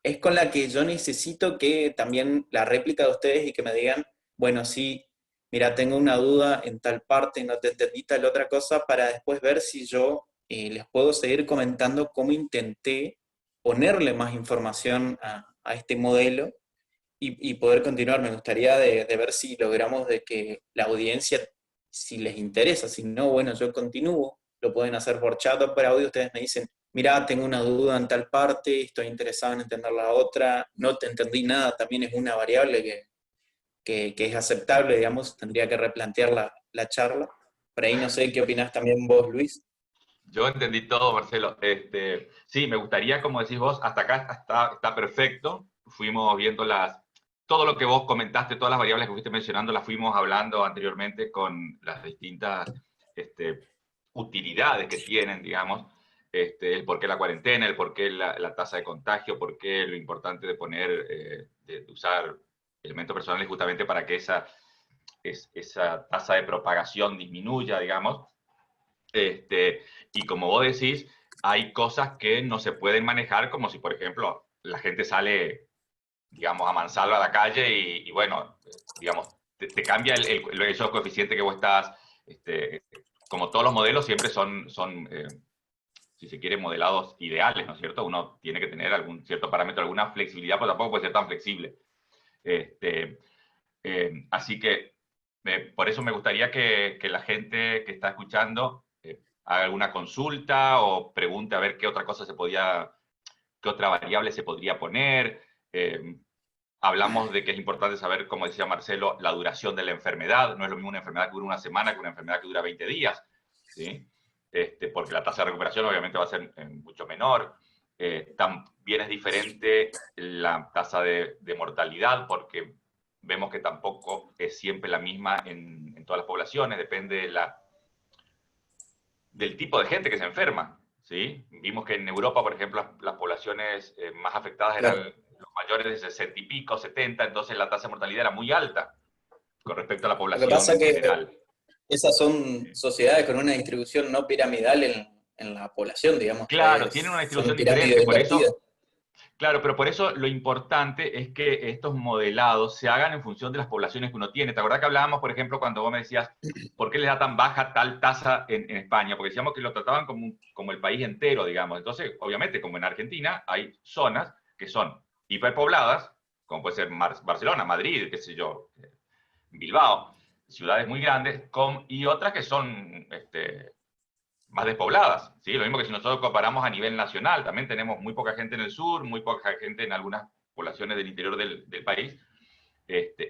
es con la que yo necesito que también la réplica de ustedes y que me digan, bueno, sí, mira, tengo una duda en tal parte, no te entendí tal otra cosa, para después ver si yo les puedo seguir comentando cómo intenté ponerle más información a este modelo y poder continuar. Me gustaría de ver si logramos de que la audiencia, si les interesa, si no, bueno, yo continúo, lo pueden hacer por chat o por audio, ustedes me dicen, mira, tengo una duda en tal parte, estoy interesado en entender la otra, no te entendí nada, también es una variable que es aceptable, digamos, tendría que replantear la charla. Por ahí no sé qué opinás también vos, Luis. Yo entendí todo, Marcelo. Sí, me gustaría, como decís vos, hasta acá está perfecto. Fuimos viendo todo lo que vos comentaste, todas las variables que fuiste mencionando, las fuimos hablando anteriormente con las distintas este, utilidades que tienen, digamos, el por qué la cuarentena, el por qué la tasa de contagio, por qué lo importante de poner, de usar elementos personales justamente para que esa tasa de propagación disminuya, digamos. Y como vos decís, hay cosas que no se pueden manejar, como si, por ejemplo, la gente sale, digamos, a mansalva a la calle y bueno, digamos, te cambia esos coeficientes que vos estás, como todos los modelos siempre son si se quiere, modelados ideales, ¿no es cierto? Uno tiene que tener algún cierto parámetro, alguna flexibilidad, pero tampoco puede ser tan flexible. Este, Así que por eso me gustaría que la gente que está escuchando haga alguna consulta o pregunte a ver qué otra cosa qué otra variable se podría poner. Eh, Hablamos de que es importante saber, como decía Marcelo, la duración de la enfermedad. No es lo mismo una enfermedad que dura una semana que una enfermedad que dura 20 días, ¿sí? Porque la tasa de recuperación obviamente va a ser mucho menor. También es diferente la tasa de mortalidad porque vemos que tampoco es siempre la misma en todas las poblaciones, depende del tipo de gente que se enferma, ¿sí? Vimos que en Europa, por ejemplo, las poblaciones más afectadas eran Claro. los mayores de 60 y pico, 70, entonces la tasa de mortalidad era muy alta con respecto a la Lo que pasa población es que general. esas son sociedades con una distribución no piramidal en la población, digamos, Claro, tienen una son distribución pirámides diferente, por invertidas. eso, claro, pero por eso lo importante es que estos modelados se hagan en función de las poblaciones que uno tiene. ¿Te acordás que hablábamos, por ejemplo, cuando vos me decías, ¿por qué les da tan baja tal tasa en España? Porque decíamos que lo trataban como el país entero, digamos. Entonces, obviamente, como en Argentina, hay zonas que son hiperpobladas, como puede ser Barcelona, Madrid, qué sé yo, Bilbao, ciudades muy grandes, y otras que son más despobladas, ¿sí? Lo mismo que si nosotros comparamos a nivel nacional, también tenemos muy poca gente en el sur, muy poca gente en algunas poblaciones del interior del país.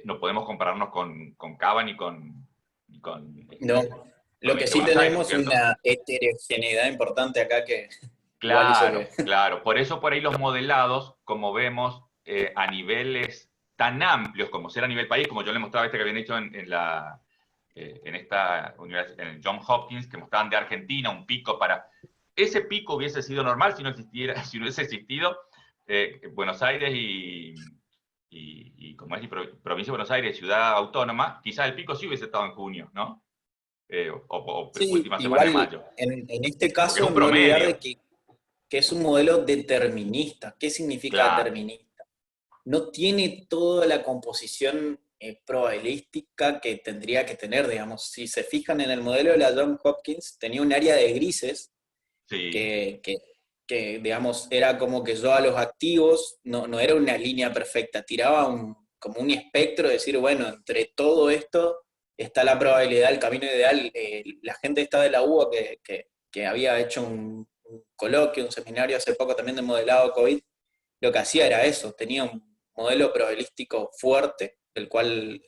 No podemos compararnos con Cava No. ni con Lo que sí Buenos Aires, ¿no es tenemos cierto? una heterogeneidad importante acá que igual hizo que... Claro, claro. Por eso por ahí los modelados, como vemos, a niveles tan amplios como ser a nivel país, como yo le mostraba que habían hecho en esta universidad, en el John Hopkins, que mostraban de Argentina un pico para... Ese pico hubiese sido normal si no existiera, si no hubiese existido Buenos Aires y como es provincia de Buenos Aires, ciudad autónoma, quizás el pico sí hubiese estado en junio, ¿no? O Sí, última semana de igual mayo, en este porque es caso un no olvidar de promedio. que es un modelo determinista. ¿Qué significa Claro, determinista? No tiene toda la composición probabilística que tendría que tener, digamos. Si se fijan en el modelo de la Johns Hopkins, tenía un área de grises sí. que, que, digamos, era como que yo a los activos no era una línea perfecta, tiraba como un espectro, de decir, bueno, entre todo esto está la probabilidad, el camino ideal. La gente esta de la UBA que había hecho un coloquio, un seminario hace poco también de modelado COVID, lo que hacía era eso, tenía un modelo probabilístico fuerte, el cual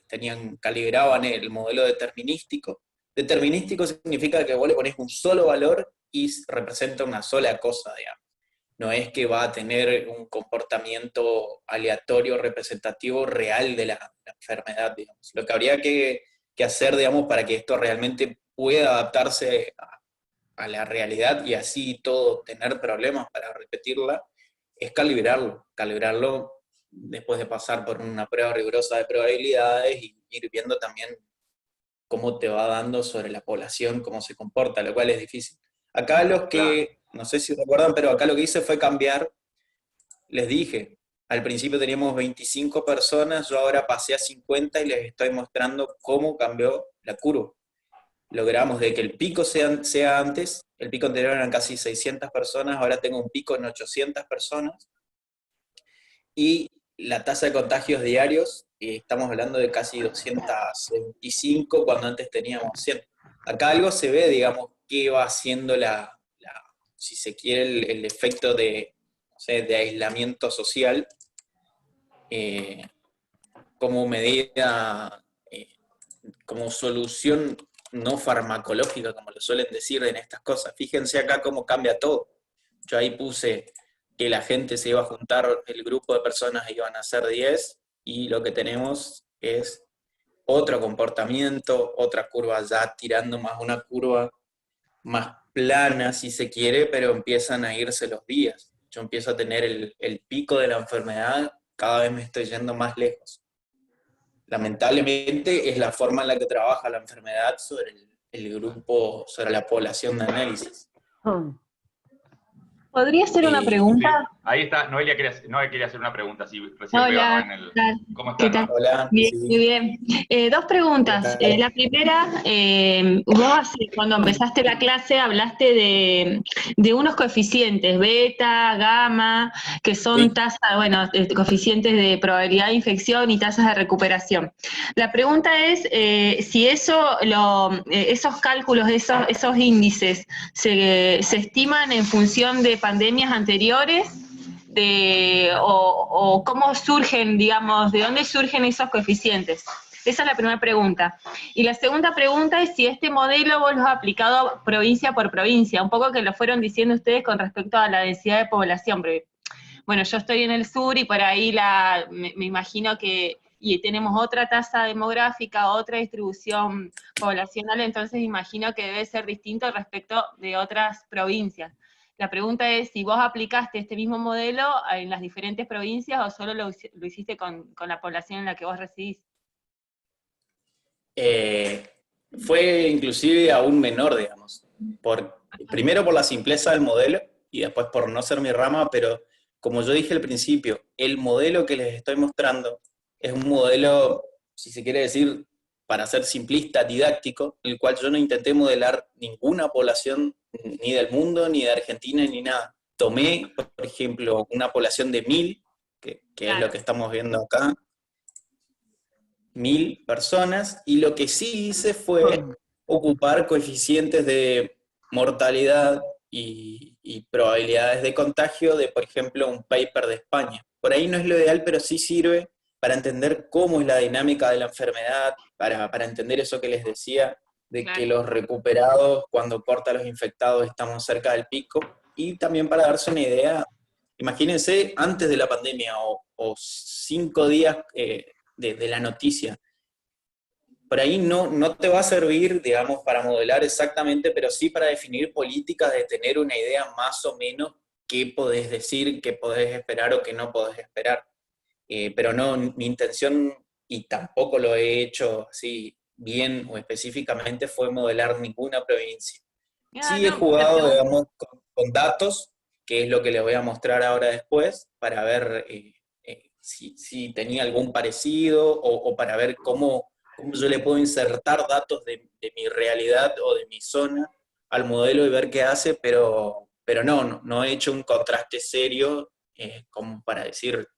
calibraban el modelo determinístico. Determinístico significa que vos le ponés un solo valor y representa una sola cosa, digamos. No es que va a tener un comportamiento aleatorio representativo real de la enfermedad, digamos. Lo que habría que hacer, digamos, para que esto realmente pueda adaptarse a la realidad y así todo tener problemas para repetirla, es calibrarlo después de pasar por una prueba rigurosa de probabilidades y ir viendo también cómo te va dando sobre la población, cómo se comporta, lo cual es difícil. Acá los Claro. que, no sé si recuerdan, pero acá lo que hice fue cambiar, les dije, al principio teníamos 25 personas, yo ahora pasé a 50 y les estoy mostrando cómo cambió la curva. Logramos de que el pico sea antes, el pico anterior eran casi 600 personas, ahora tengo un pico en 800 personas, y la tasa de contagios diarios, estamos hablando de casi 225 cuando antes teníamos 100. Acá algo se ve, digamos, qué va haciendo si se quiere, el efecto de, no sé, de aislamiento social eh, como medida, como solución no farmacológica, como lo suelen decir en estas cosas. Fíjense acá cómo cambia todo. Yo ahí puse que la gente se iba a juntar, el grupo de personas iban a ser 10, y lo que tenemos es otro comportamiento, otra curva ya tirando más una curva más plana, si se quiere, pero empiezan a irse los días. Yo empiezo a tener el pico de la enfermedad, cada vez me estoy yendo más lejos. Lamentablemente es la forma en la que trabaja la enfermedad sobre el grupo, sobre la población de análisis. ¿Podría ser una pregunta? Sí, ahí está, Noelia quería hacer una pregunta, sí, recién veo, ¿no? Hola, ¿qué tal? ¿Cómo ¿Qué estás, tal? Noa? Hola, Bien, muy sí, bien. Dos ¿qué preguntas. tal? La primera, cuando empezaste la clase hablaste de unos coeficientes, beta, gamma, que son Sí. tasas, bueno, coeficientes de probabilidad de infección y tasas de recuperación. La pregunta es si esos cálculos, esos índices, se estiman en función de pandemias anteriores o cómo surgen, digamos, de dónde surgen esos coeficientes. Esa es la primera pregunta. Y la segunda pregunta es si este modelo vos lo has aplicado provincia por provincia, un poco que lo fueron diciendo ustedes con respecto a la densidad de población. Porque, bueno, yo estoy en el sur y por ahí me imagino que y tenemos otra tasa demográfica, otra distribución poblacional, entonces imagino que debe ser distinto respecto de otras provincias. La pregunta es si vos aplicaste este mismo modelo en las diferentes provincias o solo lo hiciste con la población en la que vos residís. Eh, Fue inclusive aún menor, digamos. Primero por la simpleza del modelo y después por no ser mi rama, pero como yo dije al principio, el modelo que les estoy mostrando es un modelo, si se quiere decir, para ser simplista, didáctico, el cual yo no intenté modelar ninguna población ni del mundo, ni de Argentina, ni nada. Tomé, por ejemplo, una población de 1000, que es lo Claro. que estamos viendo acá, 1000 personas, y lo que sí hice fue ocupar coeficientes de mortalidad y probabilidades de contagio de, por ejemplo, un paper de España. Por ahí no es lo ideal, pero sí sirve para entender cómo es la dinámica de la enfermedad, para entender eso que les decía, de que Claro. los recuperados, cuando corta a los infectados, estamos cerca del pico, y también para darse una idea, imagínense antes de la pandemia o 5 días de la noticia. Por ahí no te va a servir, digamos, para modelar exactamente, pero sí para definir políticas, de tener una idea más o menos qué podés decir, qué podés esperar o qué no podés esperar. Pero no, mi intención, y tampoco lo he hecho así bien o específicamente, fue modelar ninguna provincia. Ah, Sí he no, te jugado, pregunto. digamos, con datos, que es lo que les voy a mostrar ahora después, para ver si tenía algún parecido o para ver cómo yo le puedo insertar datos de mi realidad o de mi zona al modelo y ver qué hace, pero no he hecho un contraste serio como para decir,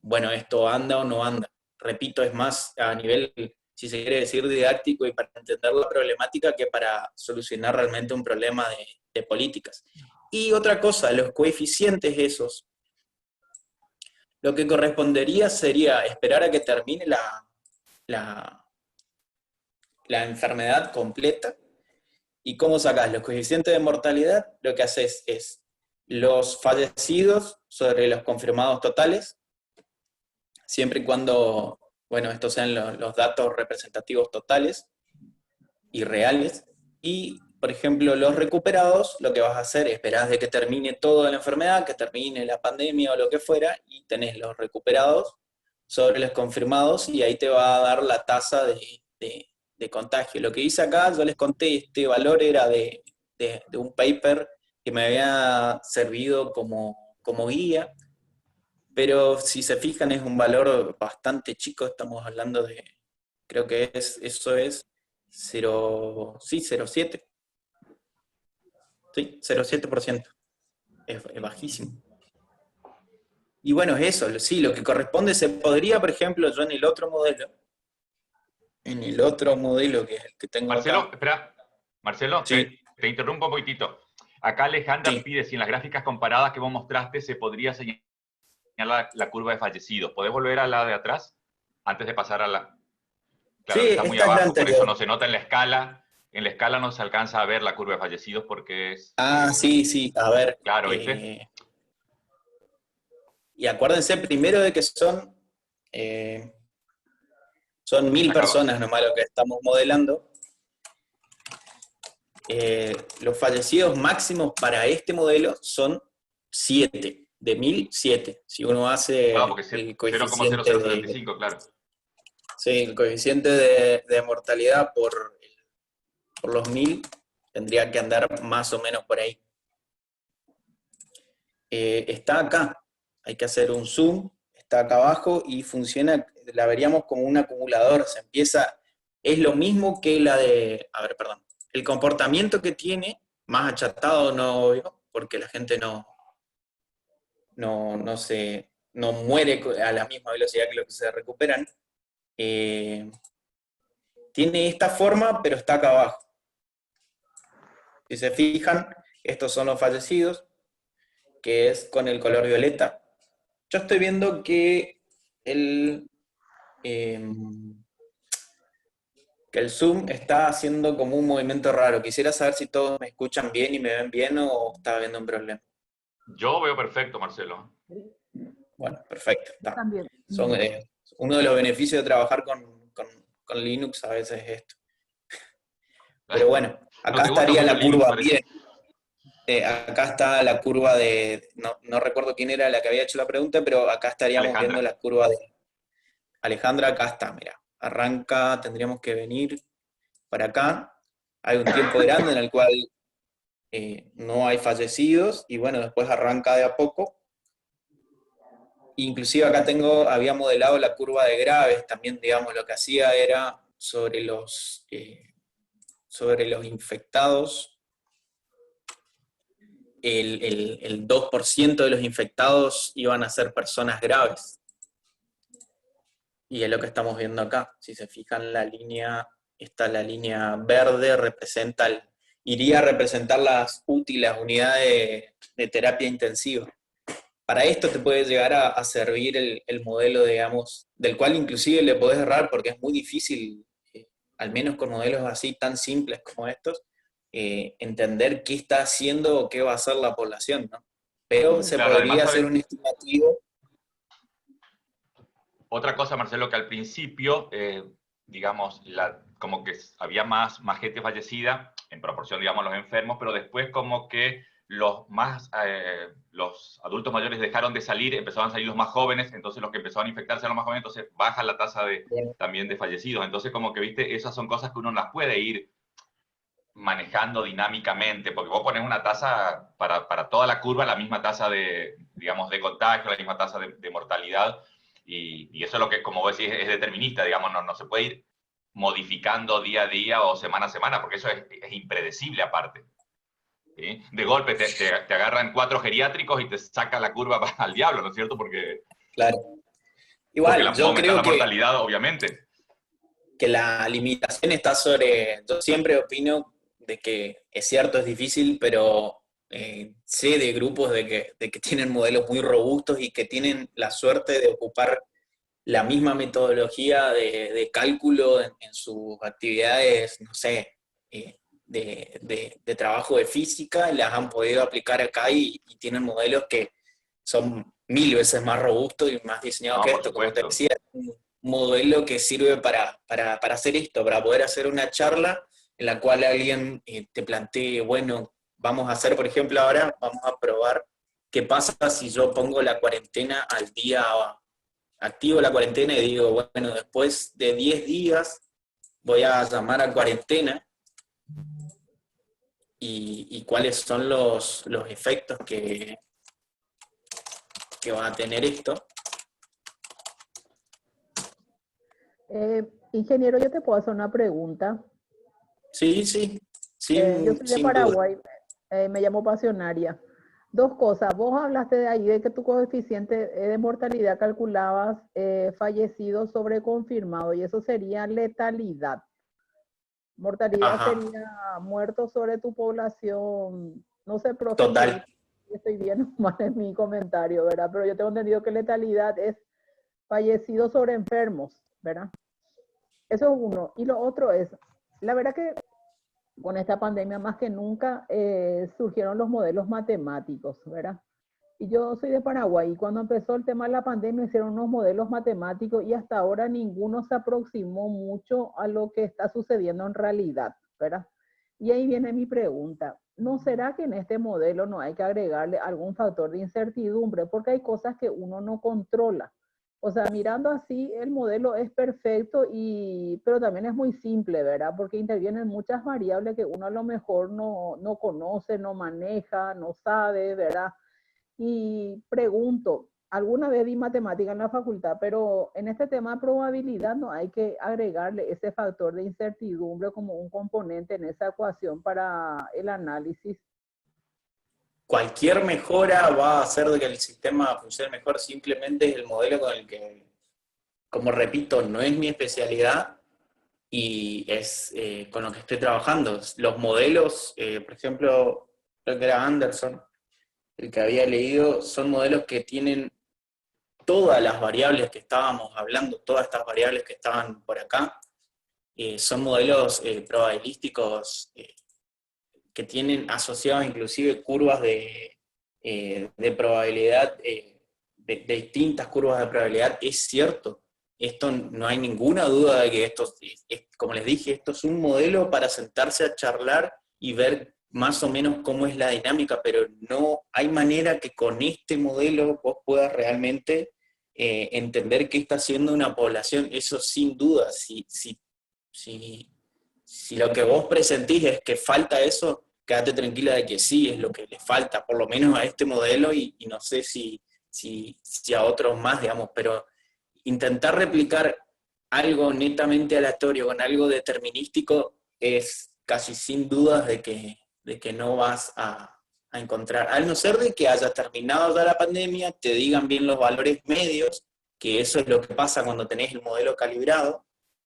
bueno, esto anda o no anda. Repito, es más a nivel, si se quiere decir, didáctico y para entender la problemática que para solucionar realmente un problema de políticas. Y otra cosa, los coeficientes esos, lo que correspondería sería esperar a que termine la, la enfermedad completa. ¿Y cómo sacás los coeficientes de mortalidad? Lo que haces es los fallecidos sobre los confirmados totales, siempre y cuando, bueno, estos sean los datos representativos totales y reales. Y, por ejemplo, los recuperados, lo que vas a hacer es esperar de que termine toda la enfermedad, que termine la pandemia o lo que fuera, y tenés los recuperados sobre los confirmados, y ahí te va a dar la tasa de contagio. Lo que hice acá, yo les conté, este valor era de un paper que me había servido como guía, pero si se fijan es un valor bastante chico, estamos hablando de, creo que eso es 0, sí, 0,7, sí, 0,7%, es bajísimo. Y bueno, es eso, sí, lo que corresponde se podría, por ejemplo, yo en el otro modelo que es el que tengo acá, Marcelo, espera, Marcelo, sí, te interrumpo un poquitito. Acá Alejandra sí, pide si en las gráficas comparadas que vos mostraste se podría señalar la curva de fallecidos. ¿Podés volver a la de atrás? Antes de pasar a la... sí, Claro, que está muy esta es la abajo, por eso anterior, no se nota en la escala. en la escala no se alcanza a ver la curva de fallecidos porque es... Sí, a ver. Claro, ¿viste? Y acuérdense primero de que son 1000 personas nomás lo que estamos modelando. Los fallecidos máximos para este modelo son 7, de 1000, 7. Si uno hace porque el coeficiente 0,0075, claro. Sí, el coeficiente de mortalidad por los 1000 tendría que andar más o menos por ahí. Está acá, hay que hacer un zoom, está acá abajo y funciona, la veríamos como un acumulador, se empieza, es lo mismo que la de, a ver, perdón, el comportamiento que tiene, más achatado, no obvio, porque la gente no muere a la misma velocidad que lo que se recuperan, tiene esta forma, pero está acá abajo. Si se fijan, estos son los fallecidos, que es con el color violeta. Yo estoy viendo que el Zoom está haciendo como un movimiento raro. Quisiera saber si todos me escuchan bien y me ven bien o está habiendo un problema. Yo veo perfecto, Marcelo. Bueno, perfecto. También. Uno de los beneficios de trabajar con Linux a veces es esto. Pero bueno, acá estaría la curva bien. Acá está la curva de, no recuerdo quién era la que había hecho la pregunta, pero acá estaríamos viendo la curva de Alejandra. Acá está, mira, arranca, tendríamos que venir para acá, hay un tiempo grande en el cual no hay fallecidos, y bueno, después arranca de a poco. Inclusive acá había modelado la curva de graves, también digamos lo que hacía era sobre los infectados, el 2% de los infectados iban a ser personas graves. Y es lo que estamos viendo acá. Si se fijan, la línea verde iría a representar las UTI, las unidades de terapia intensiva. Para esto te puede llegar a servir el modelo, digamos, del cual inclusive le podés errar porque es muy difícil, al menos con modelos así tan simples como estos, entender qué está haciendo o qué va a hacer la población, ¿no? Pero se podría hacer un estimativo. Otra cosa, Marcelo, que al principio, digamos, como que había más gente fallecida en proporción, digamos, a los enfermos, pero después como que los adultos mayores dejaron de salir, empezaron a salir los más jóvenes, entonces los que empezaron a infectarse eran los más jóvenes, entonces baja la tasa también de fallecidos. Entonces como que, viste, esas son cosas que uno las puede ir manejando dinámicamente, porque vos pones una tasa para toda la curva, la misma tasa de, digamos, de contagio, la misma tasa de mortalidad, y eso es lo que, como vos decís, es determinista, digamos, no se puede ir modificando día a día o semana a semana, porque eso es impredecible aparte. ¿Sí? De golpe te agarran 4 geriátricos y te saca la curva al diablo, ¿no es cierto? Claro. Igual, yo creo la mortalidad, obviamente. Que la limitación está yo siempre opino de que es cierto, es difícil, pero sé de grupos de que tienen modelos muy robustos y que tienen la suerte de ocupar la misma metodología de cálculo en sus actividades, no sé, de trabajo de física, las han podido aplicar acá y tienen modelos que son 1000 veces más robustos y más diseñados que esto. Como te decía, un modelo que sirve para hacer esto, para poder hacer una charla en la cual alguien te plantee, bueno, vamos a hacer, por ejemplo, ahora vamos a probar qué pasa si yo pongo la cuarentena al día, activo la cuarentena y digo, bueno, después de 10 días voy a llamar a cuarentena y cuáles son los efectos que va a tener esto. Ingeniero, yo te puedo hacer una pregunta. Sí. Yo soy de Paraguay, me llamo Pasionaria. 2 cosas, vos hablaste de ahí de que tu coeficiente de mortalidad calculabas fallecidos sobre confirmado, y eso sería letalidad. Mortalidad sería muertos sobre tu población, no sé, profe. Total. Estoy bien mal en mi comentario, ¿verdad? Pero yo tengo entendido que letalidad es fallecidos sobre enfermos, ¿verdad? Eso es uno. Y lo otro es, la verdad que con esta pandemia más que nunca surgieron los modelos matemáticos, ¿verdad? Y yo soy de Paraguay y cuando empezó el tema de la pandemia hicieron unos modelos matemáticos y hasta ahora ninguno se aproximó mucho a lo que está sucediendo en realidad, ¿verdad? Y ahí viene mi pregunta. ¿No será que en este modelo no hay que agregarle algún factor de incertidumbre? Porque hay cosas que uno no controla. O sea, mirando así, el modelo es perfecto, pero también es muy simple, ¿verdad? Porque intervienen muchas variables que uno a lo mejor no conoce, no maneja, no sabe, ¿verdad? Y pregunto, alguna vez di matemática en la facultad, pero en este tema de probabilidad no hay que agregarle ese factor de incertidumbre como un componente en esa ecuación para el análisis. Cualquier mejora va a hacer de que el sistema funcione mejor, simplemente es el modelo con el que, como repito, no es mi especialidad y es con lo que estoy trabajando. Los modelos, por ejemplo, creo que era Anderson, el que había leído, son modelos que tienen todas las variables que estábamos hablando, todas estas variables que estaban por acá, son modelos probabilísticos que tienen asociados inclusive curvas de probabilidad, de distintas curvas de probabilidad. Es cierto, esto no hay ninguna duda de que esto, como les dije, esto es un modelo para sentarse a charlar y ver más o menos cómo es la dinámica, pero no hay manera que con este modelo vos puedas realmente entender qué está haciendo una población. Eso sin duda. Si lo que vos presentís es que falta eso, quédate tranquila de que sí, es lo que le falta, por lo menos a este modelo, y no sé si a otros más, digamos, pero intentar replicar algo netamente aleatorio con algo determinístico es casi sin dudas de que no vas a encontrar, al no ser de que haya terminado ya la pandemia, te digan bien los valores medios, que eso es lo que pasa cuando tenés el modelo calibrado,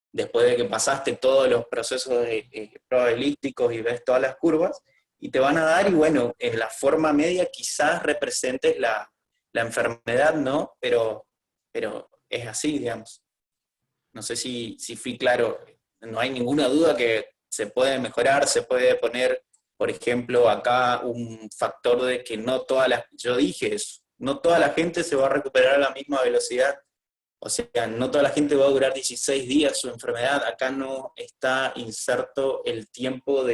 después de que pasaste todos los procesos probabilísticos y ves todas las curvas, y te van a dar, y bueno, en la forma media quizás representes la enfermedad, ¿no? Pero es así, digamos. No sé si fui claro, no hay ninguna duda que se puede mejorar, se puede poner, por ejemplo, acá un factor de que no toda la, yo dije eso, no toda la gente se va a recuperar a la misma velocidad. O sea, no toda la gente va a durar 16 días su enfermedad. Acá no está inserto el tiempo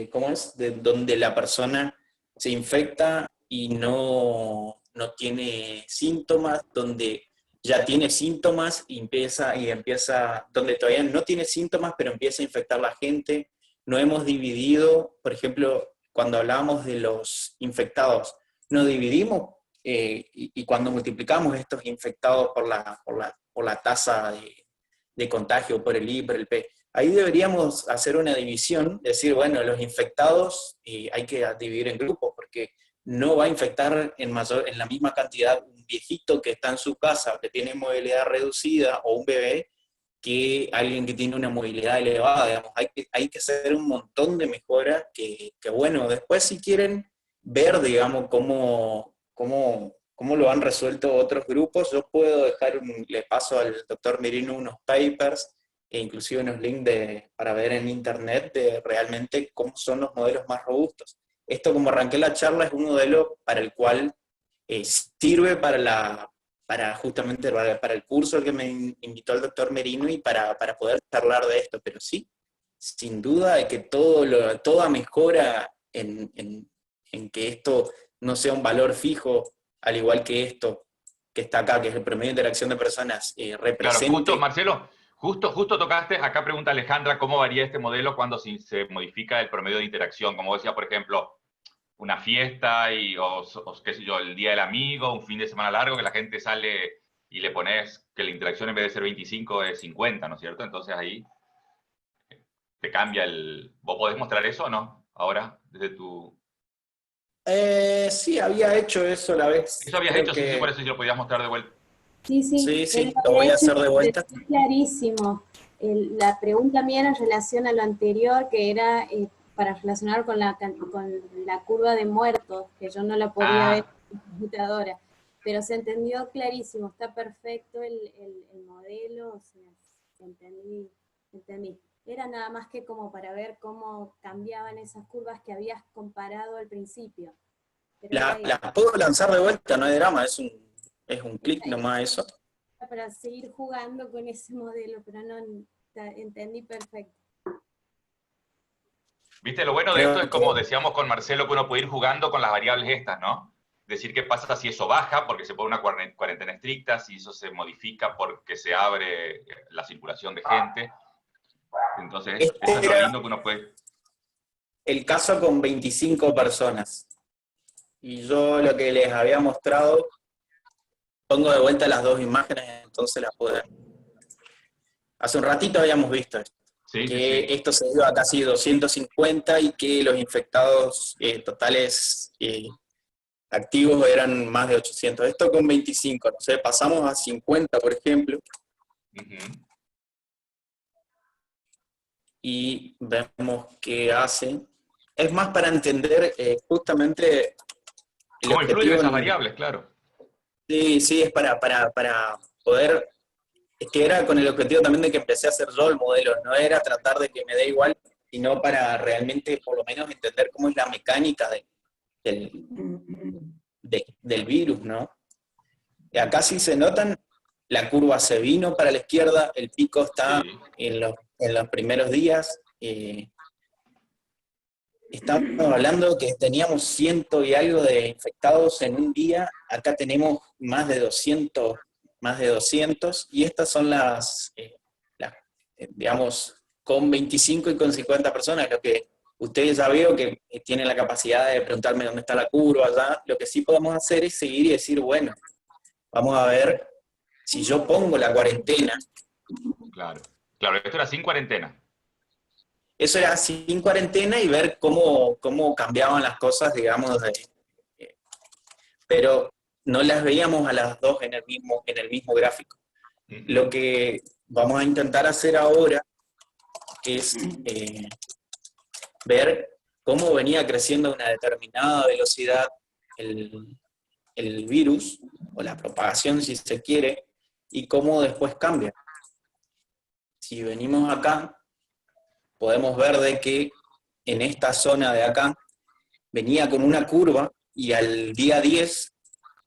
¿cómo es? De donde la persona se infecta y no tiene síntomas, donde ya tiene síntomas y empieza, donde todavía no tiene síntomas, pero empieza a infectar la gente. No hemos dividido, por ejemplo, cuando hablábamos de los infectados, no dividimos, y cuando multiplicamos estos infectados por la tasa de contagio, por el I, por el P, ahí deberíamos hacer una división, decir, bueno, los infectados hay que dividir en grupos, porque no va a infectar en la misma cantidad un viejito que está en su casa, que tiene movilidad reducida, o un bebé, que alguien que tiene una movilidad elevada, digamos. Hay que hacer un montón de mejoras que bueno, después si quieren ver, digamos, cómo lo han resuelto otros grupos, yo puedo le paso al doctor Merino unos papers, e inclusive unos links para ver en internet de realmente cómo son los modelos más robustos. Esto, como arranqué la charla, es un modelo para el cual sirve justamente para el curso al que me invitó el doctor Merino y para poder charlar de esto, pero sí, sin duda de que toda mejora en que esto no sea un valor fijo, al igual que esto que está acá, que es el promedio de interacción de personas, represente... Claro, justo, Marcelo, justo tocaste, acá pregunta Alejandra, ¿cómo varía este modelo cuando se modifica el promedio de interacción? Como decía, por ejemplo, una fiesta o qué sé yo, el día del amigo, un fin de semana largo, que la gente sale y le pones que la interacción en vez de ser 25 es 50, ¿no es cierto? Entonces ahí te cambia el... ¿Vos podés mostrar eso o no? Ahora, desde tu... Sí, había hecho eso la vez. Eso habías Creo hecho, sí, por eso sí lo podías mostrar de vuelta. Sí, sí, Sí, lo voy a hacer de vuelta. Es clarísimo. La pregunta mía era en relación a lo anterior, que era para relacionar con la curva de muertos, que yo no la podía ver en la computadora. Pero se entendió clarísimo, está perfecto el modelo, o sea, entendí. era nada más que como para ver cómo cambiaban esas curvas que habías comparado al principio. Pero Las puedo lanzar de vuelta, no hay drama, es un clic nomás eso. para seguir jugando con ese modelo, pero no entendí perfecto. Viste, lo bueno de esto es como decíamos con Marcelo, que uno puede ir jugando con las variables estas, ¿no? Decir qué pasa si eso baja, porque se pone una cuarentena estricta, si eso se modifica porque se abre la circulación de gente. Entonces, eso es lo lindo que uno puede... El caso con 25 personas. Y yo lo que les había mostrado, pongo de vuelta las dos imágenes, entonces las pueden... Hace un ratito habíamos visto esto. Sí, que sí. esto se dio a casi 250 y que los infectados totales activos eran más de 800. Esto con 25, no sé, pasamos a 50, por ejemplo, y vemos qué hace. Es más para entender justamente el ¿Cómo influyen objetivo. esas variables? Claro. Sí, sí, es para poder... Es que era con el objetivo también de que empecé a hacer yo el modelo, no era tratar de que me dé igual, sino para realmente por lo menos entender cómo es la mecánica del virus, ¿no? Y acá sí se notan, la curva se vino para la izquierda, el pico está Sí. en los primeros días. Estamos hablando que teníamos 100 y algo de infectados en un día, acá tenemos más de 200, y estas son digamos, con 25 y con 50 personas, lo que ustedes ya veo que tienen la capacidad de preguntarme dónde está la curva allá. Lo que sí podemos hacer es seguir y decir, bueno, vamos a ver si yo pongo la cuarentena. Claro. Claro, esto era sin cuarentena. Eso era sin cuarentena y ver cómo cambiaban las cosas, digamos, pero no las veíamos a las dos en el mismo gráfico. Lo que vamos a intentar hacer ahora es ver cómo venía creciendo a una determinada velocidad el virus, o la propagación si se quiere, y cómo después cambia. Si venimos acá, podemos ver de que en esta zona de acá venía con una curva y al día 10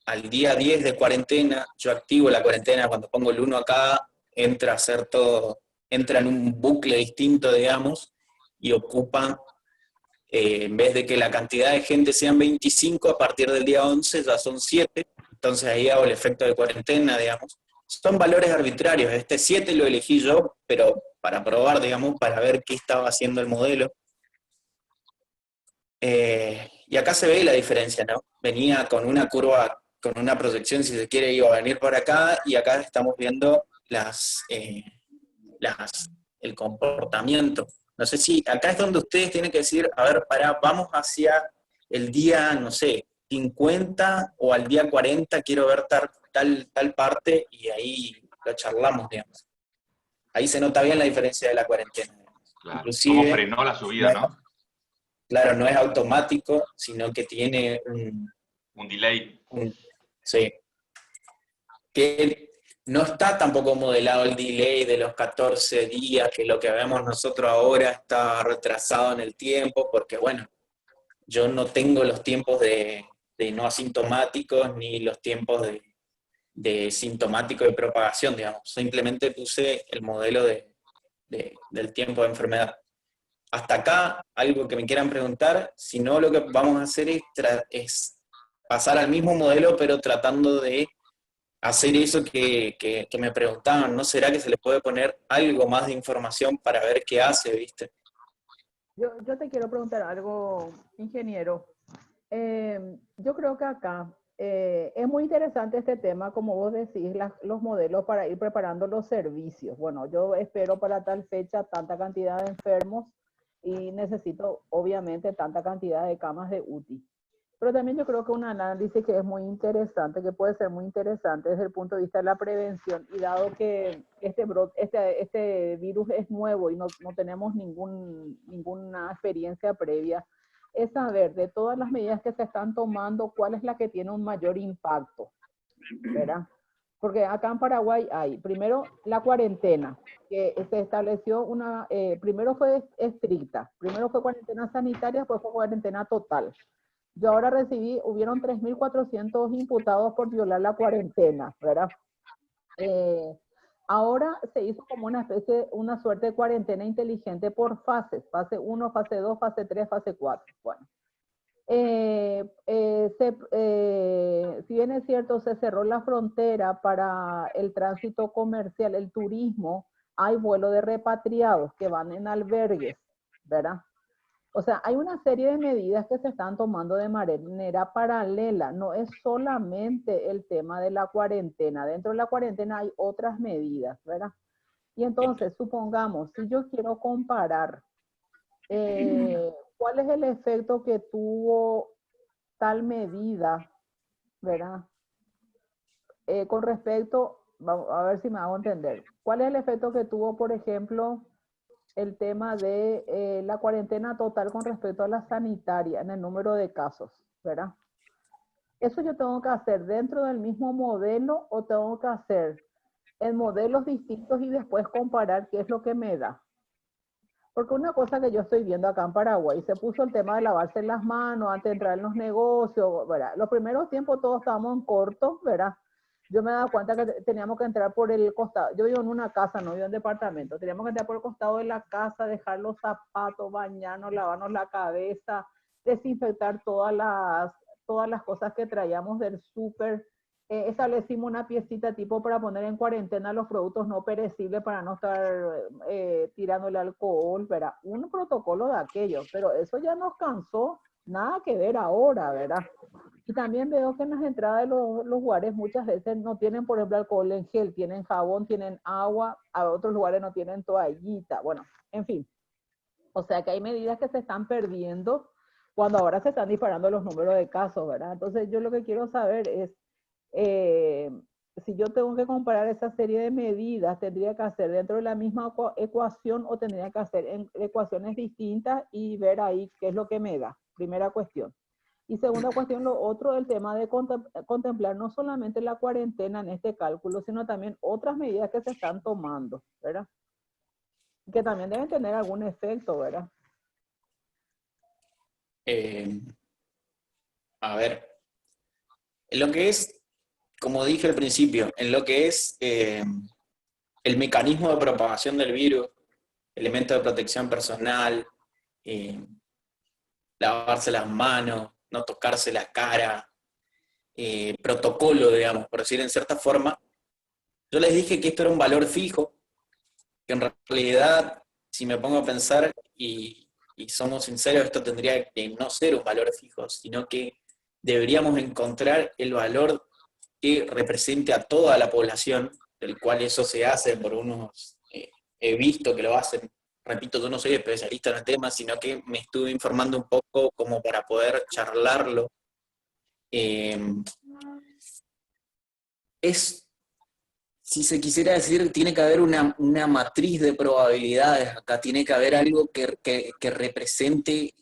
de cuarentena, yo activo la cuarentena cuando pongo el 1 acá, entra en un bucle distinto, digamos, y ocupa, en vez de que la cantidad de gente sean 25, a partir del día 11 ya son 7, entonces ahí hago el efecto de cuarentena, digamos. Son valores arbitrarios, este 7 lo elegí yo, pero para probar, digamos, para ver qué estaba haciendo el modelo. Y acá se ve la diferencia, ¿no? Venía con una curva, con una proyección, si se quiere, iba a venir por acá, y acá estamos viendo el comportamiento. No sé si acá es donde ustedes tienen que decir, a ver, vamos hacia el día, no sé, 50 o al día 40, quiero ver tal parte, y ahí lo charlamos, digamos. Ahí se nota bien la diferencia de la cuarentena. Claro. Inclusive, Cómo frenó la subida, ¿no? Claro, no es automático, sino que tiene un delay. Sí. Que no está tampoco modelado el delay de los 14 días, que lo que vemos nosotros ahora está retrasado en el tiempo, porque bueno, yo no tengo los tiempos de no asintomáticos ni los tiempos de sintomático de propagación, digamos. Simplemente puse el modelo del tiempo de enfermedad. Hasta acá, algo que me quieran preguntar, si no, lo que vamos a hacer es pasar al mismo modelo, pero tratando de hacer eso que me preguntaban, ¿no será que se le puede poner algo más de información para ver qué hace, viste? Yo te quiero preguntar algo, ingeniero. Yo creo que acá es muy interesante este tema, como vos decís, los modelos para ir preparando los servicios. Bueno, yo espero para tal fecha tanta cantidad de enfermos y necesito, obviamente, tanta cantidad de camas de UTI. Pero también yo creo que un análisis que es muy interesante, que puede ser muy interesante desde el punto de vista de la prevención, y dado que este virus es nuevo y no tenemos ninguna experiencia previa, es saber de todas las medidas que se están tomando, cuál es la que tiene un mayor impacto, ¿verdad? Porque acá en Paraguay hay, primero, la cuarentena, que se estableció primero fue estricta, primero fue cuarentena sanitaria, después fue cuarentena total. Yo ahora hubieron 3.400 imputados por violar la cuarentena, ¿verdad? Ahora se hizo como una suerte de cuarentena inteligente por fases, fase 1, fase 2, fase 3, fase 4. Bueno, si bien es cierto, se cerró la frontera para el tránsito comercial, el turismo, hay vuelo de repatriados que van en albergues, ¿verdad? O sea, hay una serie de medidas que se están tomando de manera paralela. No es solamente el tema de la cuarentena. Dentro de la cuarentena hay otras medidas, ¿verdad? Y entonces, supongamos, si yo quiero comparar cuál es el efecto que tuvo tal medida, ¿verdad? Con respecto, vamos a ver si me hago entender. ¿Cuál es el efecto que tuvo, por ejemplo, el tema de la cuarentena total con respecto a la sanitaria en el número de casos, ¿verdad? ¿Eso yo tengo que hacer dentro del mismo modelo o tengo que hacer en modelos distintos y después comparar qué es lo que me da? Porque una cosa que yo estoy viendo acá en Paraguay, se puso el tema de lavarse las manos antes de entrar en los negocios, ¿verdad? Los primeros tiempos todos estábamos en corto, ¿verdad? Yo me he dado cuenta que teníamos que entrar por el costado. Yo vivo en una casa, no vivo en departamento. Teníamos que entrar por el costado de la casa, dejar los zapatos, bañarnos, lavarnos la cabeza, desinfectar todas las cosas que traíamos del súper. Establecimos una piecita tipo para poner en cuarentena los productos no perecibles para no estar tirándole alcohol, ¿verdad? Un protocolo de aquello, pero eso ya nos cansó, nada que ver ahora, ¿verdad? Y también veo que en las entradas de los lugares muchas veces no tienen, por ejemplo, alcohol en gel, tienen jabón, tienen agua, a otros lugares no tienen toallita, bueno, en fin. O sea que hay medidas que se están perdiendo cuando ahora se están disparando los números de casos, ¿verdad? Entonces yo lo que quiero saber es, si yo tengo que comparar esa serie de medidas, ¿tendría que hacer dentro de la misma ecuación o tendría que hacer en ecuaciones distintas y ver ahí qué es lo que me da? Primera cuestión. Y segunda cuestión, lo otro, el tema de contemplar no solamente la cuarentena en este cálculo, sino también otras medidas que se están tomando, ¿verdad? Que también deben tener algún efecto, ¿verdad? A ver, en lo que es, como dije al principio, en lo que es el mecanismo de propagación del virus, elementos de protección personal, lavarse las manos, no tocarse la cara, protocolo, digamos, por decir en cierta forma, yo les dije que esto era un valor fijo, que en realidad, si me pongo a pensar, y somos sinceros, esto tendría que no ser un valor fijo, sino que deberíamos encontrar el valor que represente a toda la población, del cual eso se hace por unos, he visto que lo hacen, repito, yo no soy especialista en el tema, sino que me estuve informando un poco como para poder charlarlo. Si se quisiera decir, tiene que haber una matriz de probabilidades acá, tiene que haber algo que represente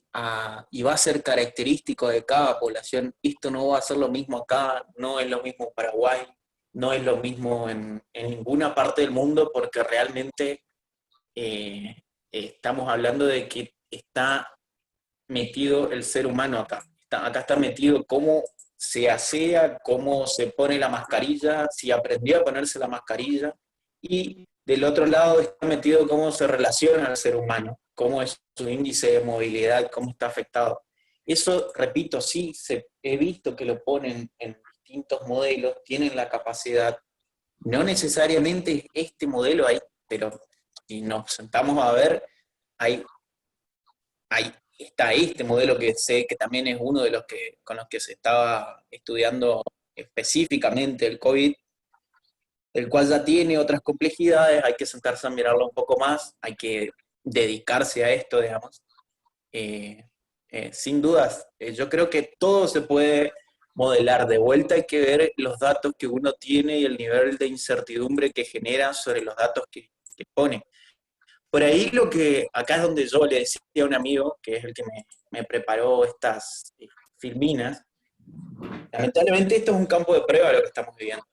y va a ser característico de cada población. Esto no va a ser lo mismo acá, no es lo mismo en Paraguay, no es lo mismo en ninguna parte del mundo, porque realmente estamos hablando de que está metido el ser humano acá. Acá está metido cómo se asea, cómo se pone la mascarilla, si aprendió a ponerse la mascarilla, y del otro lado está metido cómo se relaciona al ser humano, cómo es su índice de movilidad, cómo está afectado. Eso, repito, sí, he visto que lo ponen en distintos modelos, tienen la capacidad, no necesariamente este modelo ahí, pero si nos sentamos a ver, está este modelo que sé que también es uno de los con los que se estaba estudiando específicamente el COVID, el cual ya tiene otras complejidades, hay que sentarse a mirarlo un poco más, hay que dedicarse a esto, digamos. Sin dudas, yo creo que todo se puede modelar. De vuelta hay que ver los datos que uno tiene y el nivel de incertidumbre que genera sobre los datos que pone. Por ahí acá es donde yo le decía a un amigo, que es el que me preparó estas filminas, lamentablemente esto es un campo de prueba lo que estamos viviendo.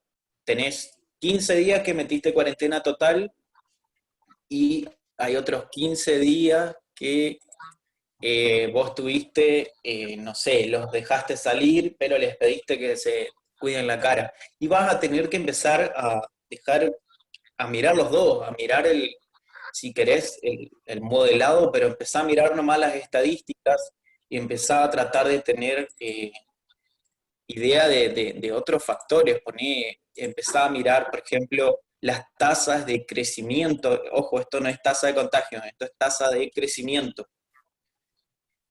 Tenés 15 días que metiste cuarentena total y hay otros 15 días que vos tuviste, no sé, los dejaste salir, pero les pediste que se cuiden la cara. Y vas a tener que empezar a dejar, a mirar los dos, a mirar si querés, el modelado, pero empezar a mirar nomás las estadísticas y empezar a tratar de tener idea de otros factores. Empezar a mirar, por ejemplo, las tasas de crecimiento. Ojo, esto no es tasa de contagio, esto es tasa de crecimiento.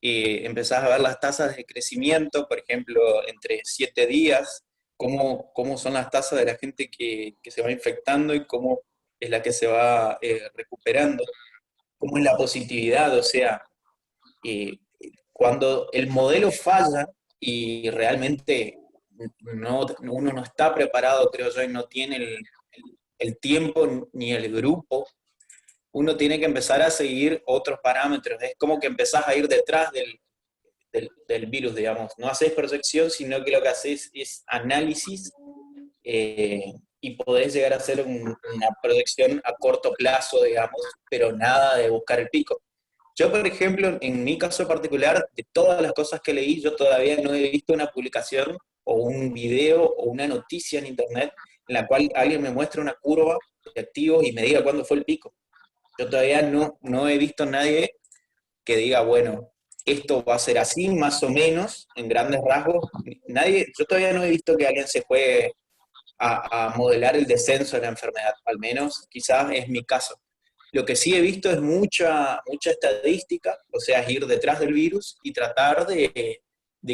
Empezás a ver las tasas de crecimiento, por ejemplo, entre 7 días, cómo son las tasas de la gente que se va infectando y cómo es la que se va recuperando, cómo es la positividad, o sea, cuando el modelo falla y realmente uno no está preparado, creo yo, y no tiene el tiempo ni el grupo, uno tiene que empezar a seguir otros parámetros. Es como que empezás a ir detrás del virus, digamos. No haces proyección, sino que lo que haces es análisis y podés llegar a hacer una proyección a corto plazo, digamos, pero nada de buscar el pico. Yo, por ejemplo, en mi caso particular, de todas las cosas que leí, yo todavía no he visto una publicación o un video o una noticia en internet en la cual alguien me muestre una curva de activos y me diga cuándo fue el pico. Yo todavía no he visto a nadie que diga, bueno, esto va a ser así, más o menos, en grandes rasgos. Yo todavía no he visto que alguien se juegue a modelar el descenso de la enfermedad, al menos quizás es mi caso. Lo que sí he visto es mucha estadística, o sea, es ir detrás del virus y tratar de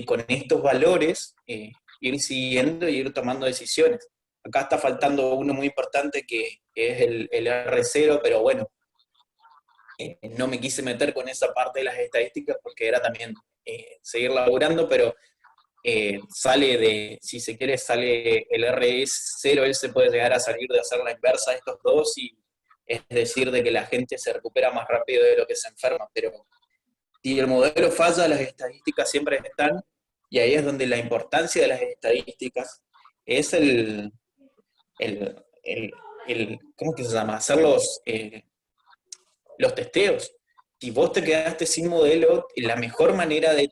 con estos valores ir siguiendo y ir tomando decisiones. Acá está faltando uno muy importante que es el R0, pero bueno, no me quise meter con esa parte de las estadísticas porque era también seguir laburando, pero si se quiere, sale el RE0, él se puede llegar a salir de hacer la inversa de estos dos, y es decir, de que la gente se recupera más rápido de lo que se enferma, pero si el modelo falla, las estadísticas siempre están, y ahí es donde la importancia de las estadísticas es ¿cómo que se llama? Hacer los testeos. Si vos te quedaste sin modelo, la mejor manera de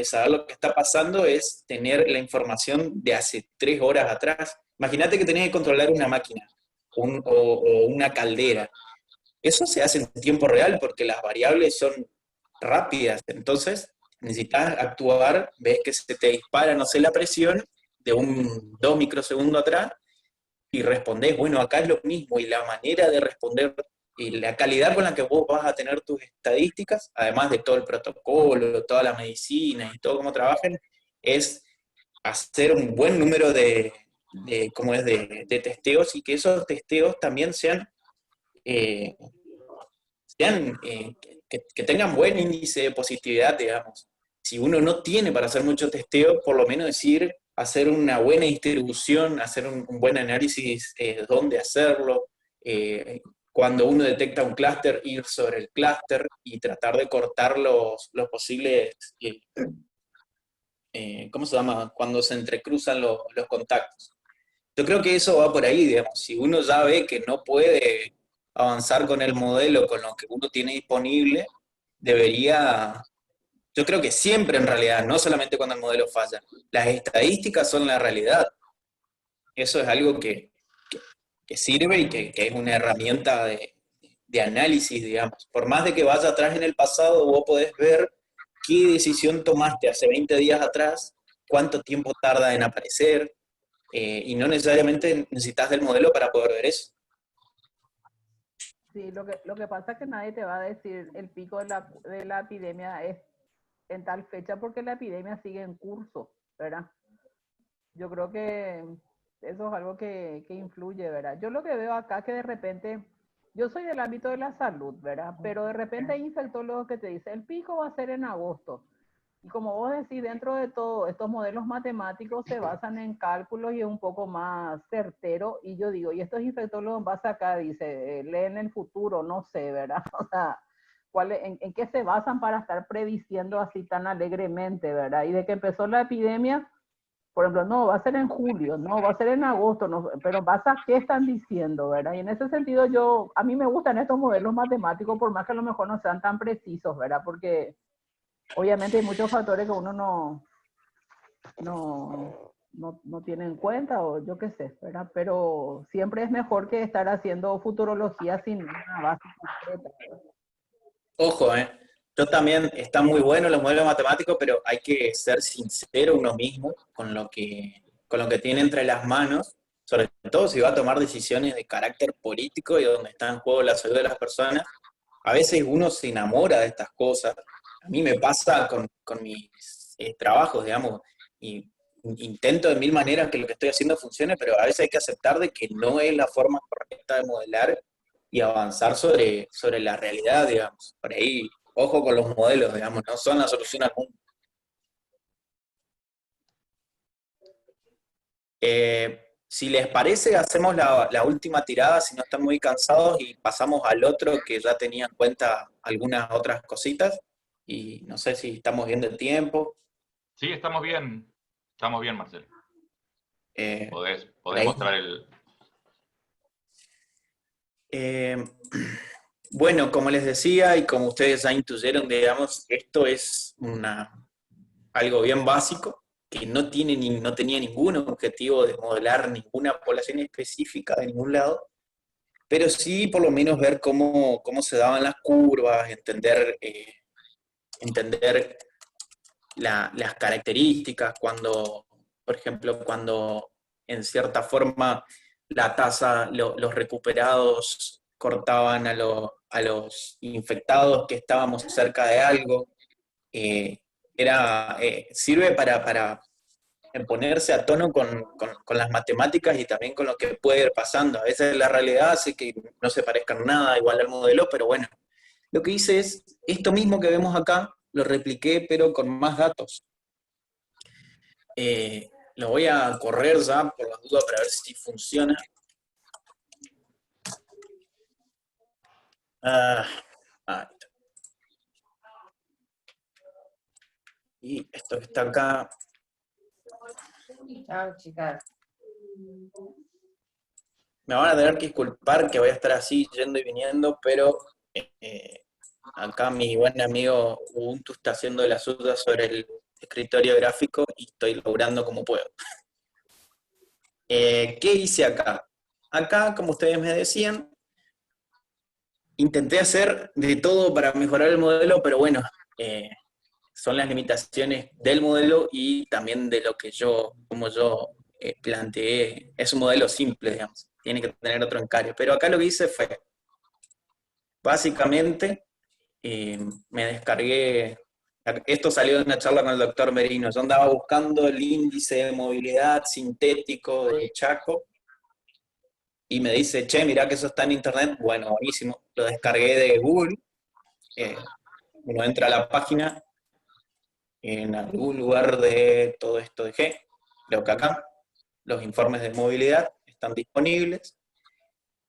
saber lo que está pasando es tener la información de hace 3 horas atrás. Imagínate que tenés que controlar una máquina o una caldera. Eso se hace en tiempo real porque las variables son rápidas. Entonces, necesitas actuar, ves que se te dispara, no sé, la presión de 2 microsegundos atrás y respondés, bueno, acá es lo mismo, y la manera de responder y la calidad con la que vos vas a tener tus estadísticas, además de todo el protocolo, toda la medicina y todo cómo trabajen, es hacer un buen número de testeos, y que esos testeos también eh, que tengan buen índice de positividad, digamos. Si uno no tiene para hacer mucho testeo, por lo menos hacer una buena distribución, hacer un buen análisis de dónde hacerlo. Cuando uno detecta un clúster, ir sobre el clúster y tratar de cortar los posibles, ¿cómo se llama? Cuando se entrecruzan los contactos. Yo creo que eso va por ahí, digamos. Si uno ya ve que no puede avanzar con el modelo, con lo que uno tiene disponible, yo creo que siempre en realidad, no solamente cuando el modelo falla, las estadísticas son la realidad. Eso es algo que sirve y que es una herramienta de análisis, digamos. Por más de que vaya atrás en el pasado, vos podés ver qué decisión tomaste hace 20 días atrás, cuánto tiempo tarda en aparecer, y no necesariamente necesitas del modelo para poder ver eso. Sí, lo que pasa es que nadie te va a decir el pico de la epidemia es en tal fecha porque la epidemia sigue en curso, ¿verdad? Yo creo que eso es algo que influye, ¿verdad? Yo lo que veo acá que de repente, yo soy del ámbito de la salud, ¿verdad? Pero de repente hay infectólogos que te dicen, el pico va a ser en agosto. Y como vos decís, dentro de todo, estos modelos matemáticos se basan en cálculos y es un poco más certero. Y yo digo, y estos infectólogos vas acá, dice, leen el futuro, no sé, ¿verdad? O sea, ¿en qué se basan para estar prediciendo así tan alegremente, ¿verdad? Y de que empezó la epidemia, por ejemplo, no, va a ser en julio, no, va a ser en agosto, no, pero basta qué están diciendo, ¿verdad? Y en ese sentido a mí me gustan estos modelos matemáticos, por más que a lo mejor no sean tan precisos, ¿verdad? Porque obviamente hay muchos factores que uno no tiene en cuenta, o yo qué sé, ¿verdad? Pero siempre es mejor que estar haciendo futurología sin una base concreta. Ojo, yo también, están muy buenos los modelos matemáticos, pero hay que ser sincero uno mismo con lo que tiene entre las manos, sobre todo si va a tomar decisiones de carácter político y donde está en juego la salud de las personas. A veces uno se enamora de estas cosas. A mí me pasa con mis trabajos, digamos, y intento de mil maneras que lo que estoy haciendo funcione, pero a veces hay que aceptar de que no es la forma correcta de modelar y avanzar sobre la realidad, digamos. Por ahí, ojo con los modelos, digamos, no son la solución al mundo. Si les parece, hacemos la última tirada, si no están muy cansados, y pasamos al otro que ya tenía en cuenta algunas otras cositas, y no sé si estamos bien de tiempo. Sí, estamos bien, Marcelo. Podés ahí. mostrar el... Bueno, como les decía, y como ustedes ya intuyeron, digamos, esto es algo bien básico, que no tenía ningún objetivo de modelar ninguna población específica de ningún lado, pero sí por lo menos ver cómo se daban las curvas, entender las características, por ejemplo, cuando en cierta forma la tasa, los recuperados cortaban a los infectados que estábamos cerca de algo. Sirve para ponerse a tono con las matemáticas y también con lo que puede ir pasando. A veces la realidad hace que no se parezcan nada igual al modelo, pero bueno, lo que hice es esto mismo que vemos acá, lo repliqué pero con más datos. Lo voy a correr ya por las dudas para ver si funciona. Ahí está. Y esto que está acá. Chao, chicas. Me van a tener que disculpar que voy a estar así yendo y viniendo, pero acá mi buen amigo Ubuntu está haciendo la suya sobre el escritorio gráfico y estoy logrando como puedo. ¿Qué hice acá? Acá, como ustedes me decían, intenté hacer de todo para mejorar el modelo, pero bueno, son las limitaciones del modelo y también de lo que como yo planteé. Es un modelo simple, digamos, tiene que tener otro encare. Pero acá lo que hice fue, básicamente, me descargué, esto salió de una charla con el doctor Merino, yo andaba buscando el índice de movilidad sintético de Chaco, y me dice, che, mirá que eso está en internet. Bueno, buenísimo, lo descargué de Google, uno entra a la página, en algún lugar de todo esto dejé, creo que acá, los informes de movilidad están disponibles.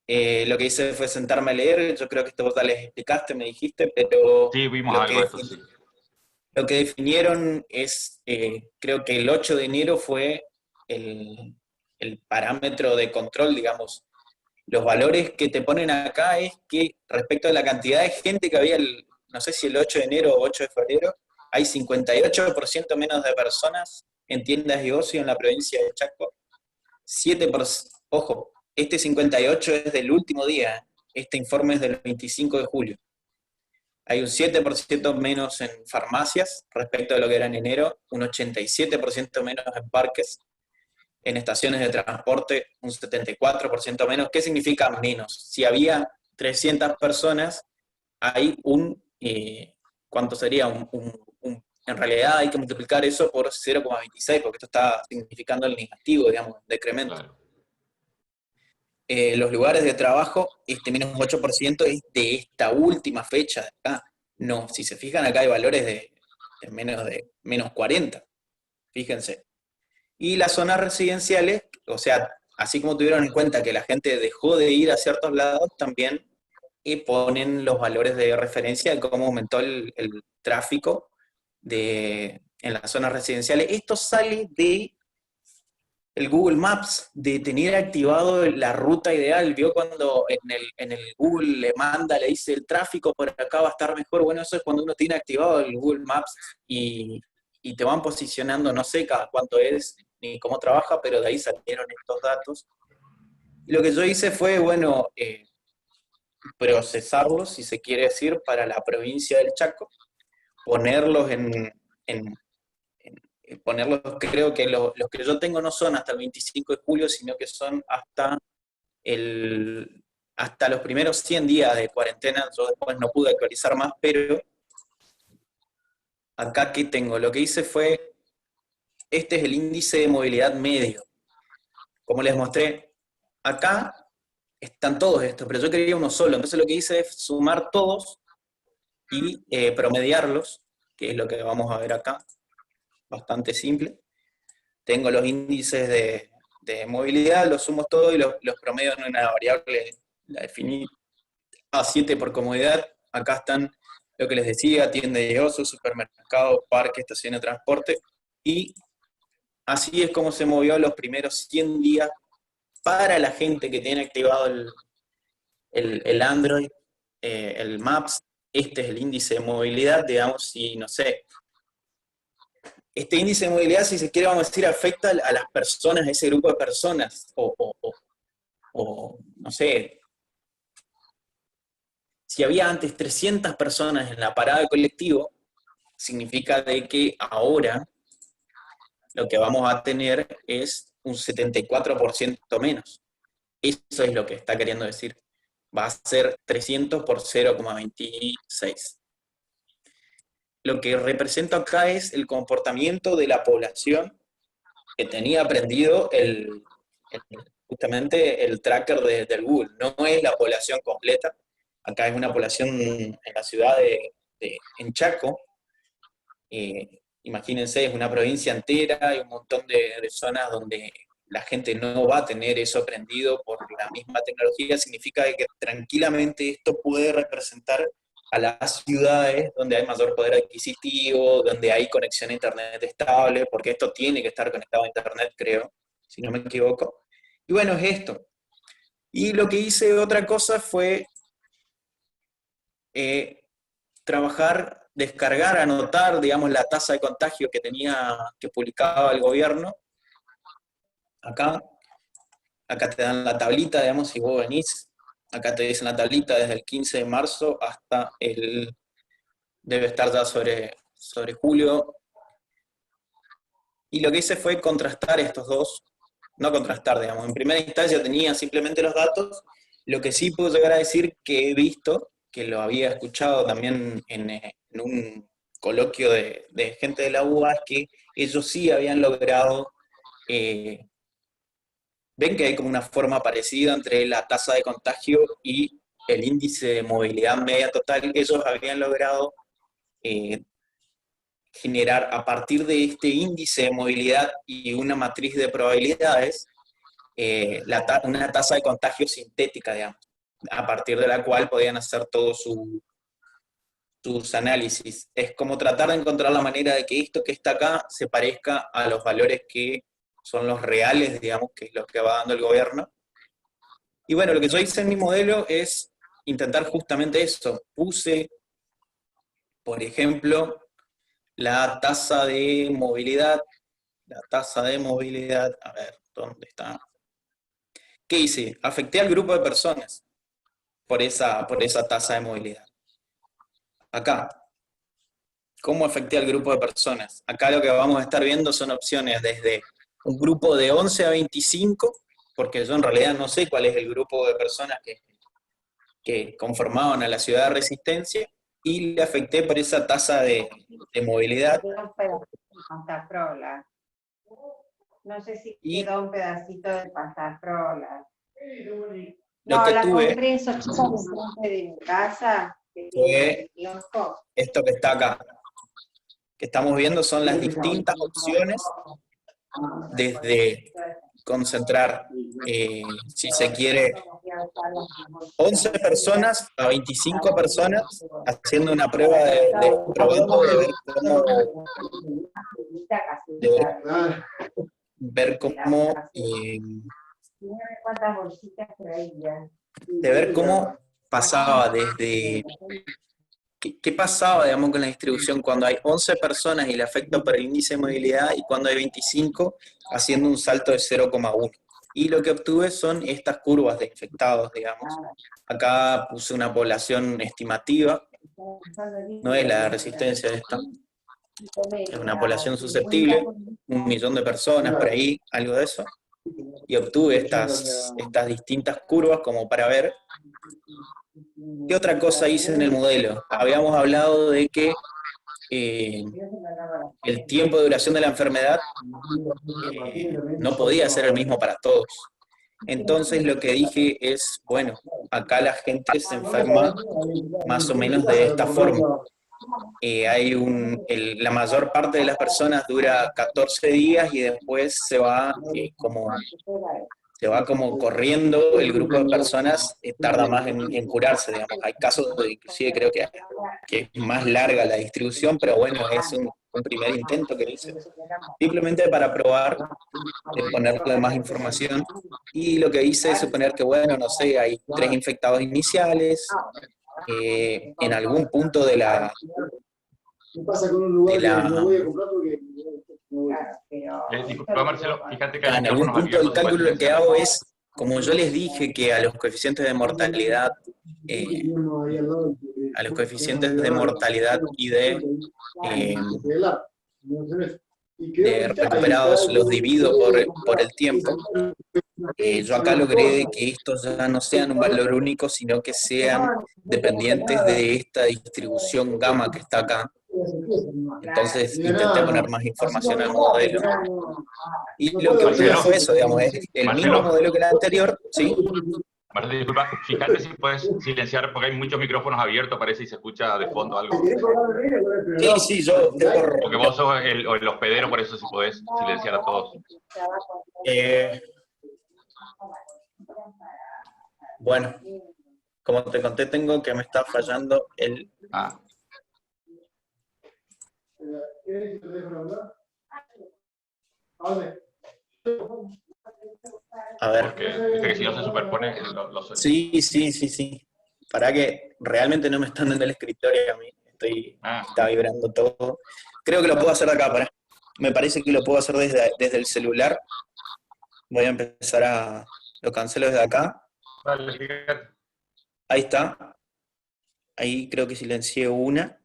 Lo que hice fue sentarme a leer, yo creo que esto vos ya les explicaste, me dijiste, pero Sí, vimos algo de esto, sí. Lo que definieron es, creo que el 8 de enero fue el parámetro de control, digamos. Los valores que te ponen acá es que respecto a la cantidad de gente que había, no sé si el 8 de enero o 8 de febrero, hay 58% menos de personas en tiendas de ocio en la provincia de Chaco. 7%, ojo, este 58 es del último día, este informe es del 25 de julio. Hay un 7% menos en farmacias respecto a lo que era en enero, un 87% menos en parques, en estaciones de transporte un 74% menos. ¿Qué significa menos? Si había 300 personas, hay ¿cuánto sería? En realidad hay que multiplicar eso por 0,26, porque esto está significando el negativo, digamos, decremento. Claro. Los lugares de trabajo, este menos 8% es de esta última fecha de acá. No, si se fijan acá hay valores de menos 40, fíjense. Y las zonas residenciales, o sea, así como tuvieron en cuenta que la gente dejó de ir a ciertos lados, también ponen los valores de referencia de cómo aumentó el tráfico en las zonas residenciales. Esto sale de el Google Maps, de tener activado la ruta ideal. Vio cuando en el Google le dice el tráfico por acá va a estar mejor. Bueno, eso es cuando uno tiene activado el Google Maps y te van posicionando, no sé cada cuánto es ni cómo trabaja, pero de ahí salieron estos datos. Y lo que yo hice fue, bueno, procesarlos, si se quiere decir, para la provincia del Chaco, ponerlos ponerlos, creo que los que yo tengo no son hasta el 25 de julio, sino que son hasta los primeros 100 días de cuarentena. Yo después no pude actualizar más, pero acá que tengo, lo que hice fue, este es el índice de movilidad medio. Como les mostré, acá están todos estos, pero yo quería uno solo, entonces lo que hice es sumar todos y promediarlos, que es lo que vamos a ver acá. Bastante simple. Tengo los índices de movilidad, los sumo todos y los promedio en una variable, la definí a 7 por comodidad. Acá están lo que les decía, tienda de ocio, supermercado, parque, estación de transporte, y así es como se movió los primeros 100 días para la gente que tiene activado el Android, el Maps. Este es el índice de movilidad, digamos, si, no sé, este índice de movilidad, si se quiere, vamos a decir, afecta a las personas, a ese grupo de personas, o no sé, si había antes 300 personas en la parada de colectivo, significa de que ahora lo que vamos a tener es un 74% menos. Eso es lo que está queriendo decir. Va a ser 300 por 0,26. Lo que representa acá es el comportamiento de la población que tenía aprendido justamente el tracker del Google. No es la población completa. Acá es una población en la ciudad en Chaco. Imagínense, es una provincia entera, hay un montón de zonas donde la gente no va a tener eso aprendido por la misma tecnología. Significa que tranquilamente esto puede representar a las ciudades donde hay mayor poder adquisitivo, donde hay conexión a internet estable, porque esto tiene que estar conectado a internet, creo, si no me equivoco. Y bueno, es esto. Y lo que hice otra cosa fue trabajar, descargar, anotar, digamos, la tasa de contagio que publicaba el gobierno. Acá te dan la tablita, digamos, si vos venís, acá te dicen la tablita desde el 15 de marzo hasta debe estar ya sobre julio. Y lo que hice fue contrastar estos dos, no contrastar, digamos, en primera instancia tenía simplemente los datos. Lo que sí puedo llegar a decir que he visto, que lo había escuchado también en un coloquio de gente de la UBA, es que ellos sí habían logrado, ven que hay como una forma parecida entre la tasa de contagio y el índice de movilidad media total. Ellos habían logrado generar a partir de este índice de movilidad y una matriz de probabilidades, una tasa de contagio sintética, digamos, a partir de la cual podían hacer todos sus análisis. Es como tratar de encontrar la manera de que esto que está acá se parezca a los valores que son los reales, digamos, que es lo que va dando el gobierno. Y bueno, lo que yo hice en mi modelo es intentar justamente eso. Puse, por ejemplo, la tasa de movilidad, a ver, ¿dónde está? ¿Qué hice? Afecté al grupo de personas por esa tasa de movilidad. Acá, ¿cómo afecté al grupo de personas? Acá lo que vamos a estar viendo son opciones desde un grupo de 11 a 25, porque yo en realidad no sé cuál es el grupo de personas que conformaban a la ciudad de Resistencia, y le afecté por esa tasa de movilidad. No sé si quedó un pedacito de pasta frola. Lo que tuve compré en de mi casa. Fue esto que está acá. Que estamos viendo son las distintas opciones, desde concentrar, si se quiere, 11 personas a 25 personas, haciendo una prueba probando de ver cómo, ver cómo, ¿Cuántas bolsitas traían? de ver cómo pasaba desde, qué pasaba, digamos, con la distribución cuando hay 11 personas y le afecta por el índice de movilidad y cuando hay 25 haciendo un salto de 0,1. Y lo que obtuve son estas curvas de infectados, digamos. Acá puse una población estimativa, no es la resistencia de esta, es una población susceptible, 1.000.000 de personas por ahí, algo de eso. Y obtuve estas distintas curvas como para ver qué otra cosa hice en el modelo. Habíamos hablado de que el tiempo de duración de la enfermedad no podía ser el mismo para todos. Entonces lo que dije es, bueno, acá la gente se enferma más o menos de esta forma. La mayor parte de las personas dura 14 días y después se va como corriendo, el grupo de personas tarda más en curarse, digamos. Hay casos de, inclusive creo que es más larga la distribución, pero bueno, es un primer intento que hice. Simplemente para probar, ponerle más información. Y lo que hice es suponer que, bueno, no sé, hay 3 infectados iniciales, en algún punto de la... Disculpa, Marcelo, fíjate que hay En algún micrófonos punto del abiertos. cálculo lo que hago es, como yo les dije que a los coeficientes de mortalidad y de recuperados los divido por el tiempo, yo acá logré de que estos ya no sean un valor único, sino que sean dependientes de esta distribución gamma que está acá. Entonces intenté poner más información al modelo. Y lo que obtuve fue eso, digamos, es el mismo modelo que el anterior, ¿sí? Marcelo, disculpa, fíjate si puedes silenciar, porque hay muchos micrófonos abiertos, parece, y se escucha de fondo algo. Sí, yo... Porque vos sos el hospedero, por eso si podés silenciar a todos. Bueno, como te conté, tengo que me está fallando el... A ver. Porque dice que si no se superpone, Sí. Para que realmente no me están dando el escritorio a mí. Está vibrando todo. Creo que lo puedo hacer de acá, pará. Me parece que lo puedo hacer desde el celular. Voy a empezar a... Lo cancelo desde acá. Dale, fíjate. Ahí está. Ahí creo que silencié una.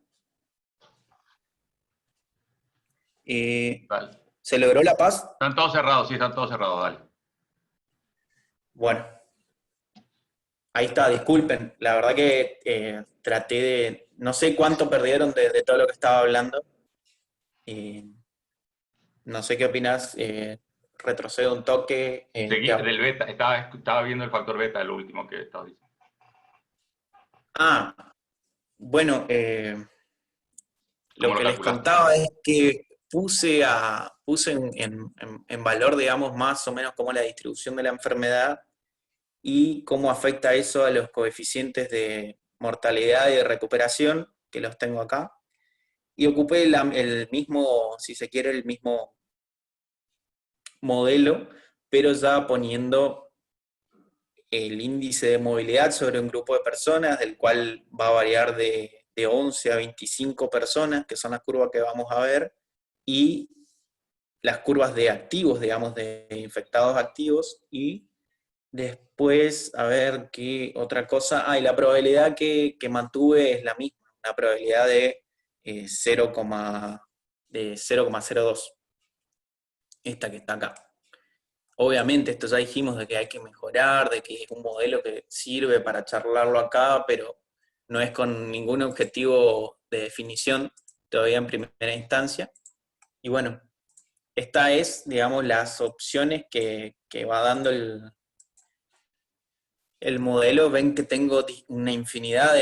Dale. ¿Se logró la paz? Están todos cerrados, sí, están todos cerrados, dale. Bueno. Ahí está, disculpen. La verdad que traté de... No sé cuánto perdieron de todo lo que estaba hablando. No sé qué opinas. Retrocedo un toque. Seguí del beta, estaba viendo el factor beta, lo último que estaba diciendo. Bueno, lo que les contaba es que puse en valor, digamos, más o menos como la distribución de la enfermedad y cómo afecta eso a los coeficientes de mortalidad y de recuperación, que los tengo acá. Y ocupé el mismo, si se quiere, el mismo modelo, pero ya poniendo el índice de movilidad sobre un grupo de personas, del cual va a variar de 11 a 25 personas, que son las curvas que vamos a ver, y las curvas de activos, digamos, de infectados activos, y después, a ver qué otra cosa, y la probabilidad que mantuve es la misma, una probabilidad de 0,02, esta que está acá. Obviamente, esto ya dijimos de que hay que mejorar, de que es un modelo que sirve para charlarlo acá, pero no es con ningún objetivo de definición todavía en primera instancia. Y bueno, esta es, digamos, las opciones que va dando el modelo. Ven que tengo una infinidad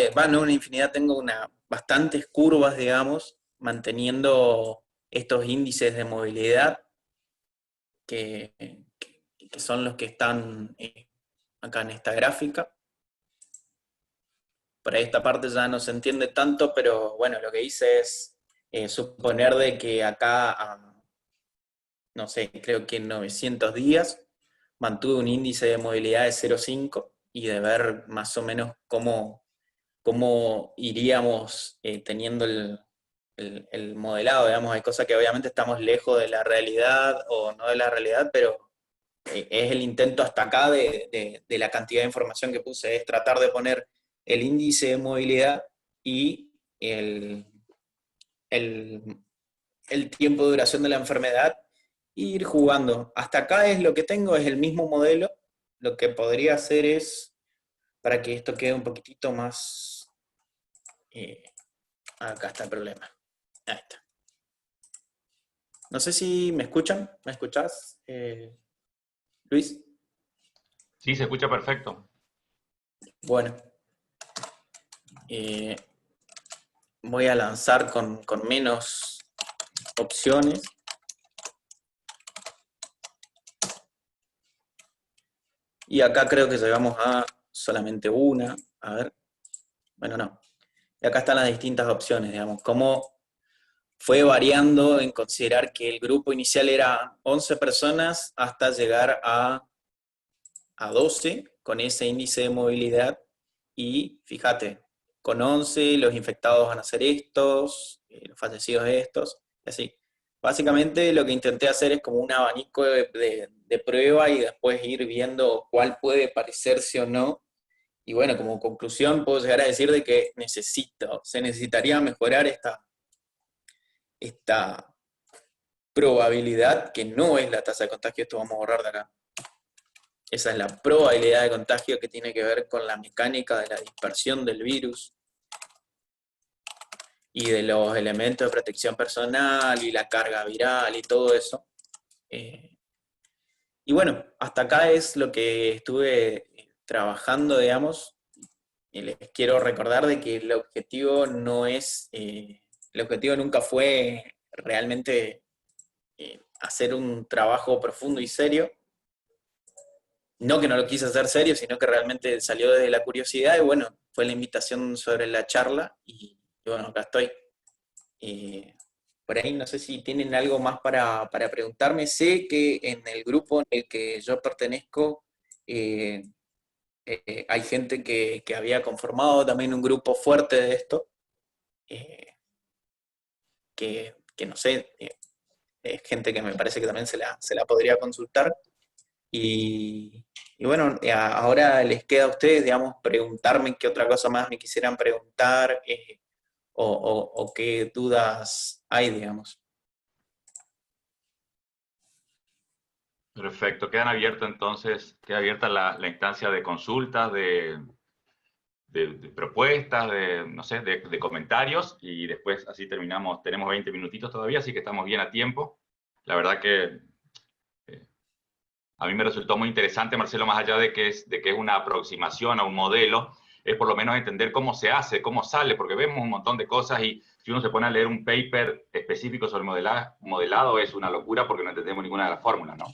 tengo bastantes curvas, digamos, manteniendo estos índices de movilidad que son los que están acá en esta gráfica. Por ahí esta parte ya no se entiende tanto, pero bueno, lo que hice es suponer de que acá, no sé, creo que en 900 días mantuve un índice de movilidad de 0,5 y de ver más o menos cómo iríamos teniendo el modelado, digamos, hay cosas que obviamente estamos lejos de la realidad o no de la realidad, pero es el intento hasta acá de la cantidad de información que puse, es tratar de poner el índice de movilidad y el tiempo de duración de la enfermedad e ir jugando. Hasta acá es lo que tengo, es el mismo modelo. Lo que podría hacer es, para que esto quede un poquitito más... acá está el problema. Ahí está. No sé si me escuchan. ¿Me escuchás, Luis? Sí, se escucha perfecto. Bueno. Voy a lanzar con menos opciones. Y acá creo que llegamos a solamente una. A ver. Bueno, no. Y acá están las distintas opciones, digamos. Cómo fue variando en considerar que el grupo inicial era 11 personas hasta llegar a 12 con ese índice de movilidad. Y fíjate, con 11 los infectados van a ser estos, los fallecidos estos, y así. Básicamente lo que intenté hacer es como un abanico de prueba y después ir viendo cuál puede parecerse o no. Y bueno, como conclusión puedo llegar a decir de que se necesitaría mejorar esta probabilidad, que no es la tasa de contagio, esto vamos a borrar de acá. Esa es la probabilidad de contagio que tiene que ver con la mecánica de la dispersión del virus y de los elementos de protección personal y la carga viral y todo eso. Y bueno, hasta acá es lo que estuve trabajando, digamos. Y les quiero recordar de que el objetivo no es, el objetivo nunca fue realmente hacer un trabajo profundo y serio. No que no lo quise hacer serio, sino que realmente salió desde la curiosidad y bueno, fue la invitación sobre la charla y bueno, acá estoy. Por ahí no sé si tienen algo más para preguntarme. Sé que en el grupo en el que yo pertenezco hay gente que había conformado también un grupo fuerte de esto, que no sé, es gente que me parece que también se la podría consultar. Y bueno, ahora les queda a ustedes, digamos, preguntarme qué otra cosa más me quisieran preguntar o qué dudas hay, digamos. Perfecto. Quedan abiertos entonces, queda abierta la instancia de consultas, de propuestas, no sé, de comentarios, y después así terminamos. Tenemos 20 minutitos todavía, así que estamos bien a tiempo. La verdad que a mí me resultó muy interesante, Marcelo, más allá de que es una aproximación a un modelo, es por lo menos entender cómo se hace, cómo sale, porque vemos un montón de cosas y si uno se pone a leer un paper específico sobre modelado es una locura porque no entendemos ninguna de las fórmulas, ¿no?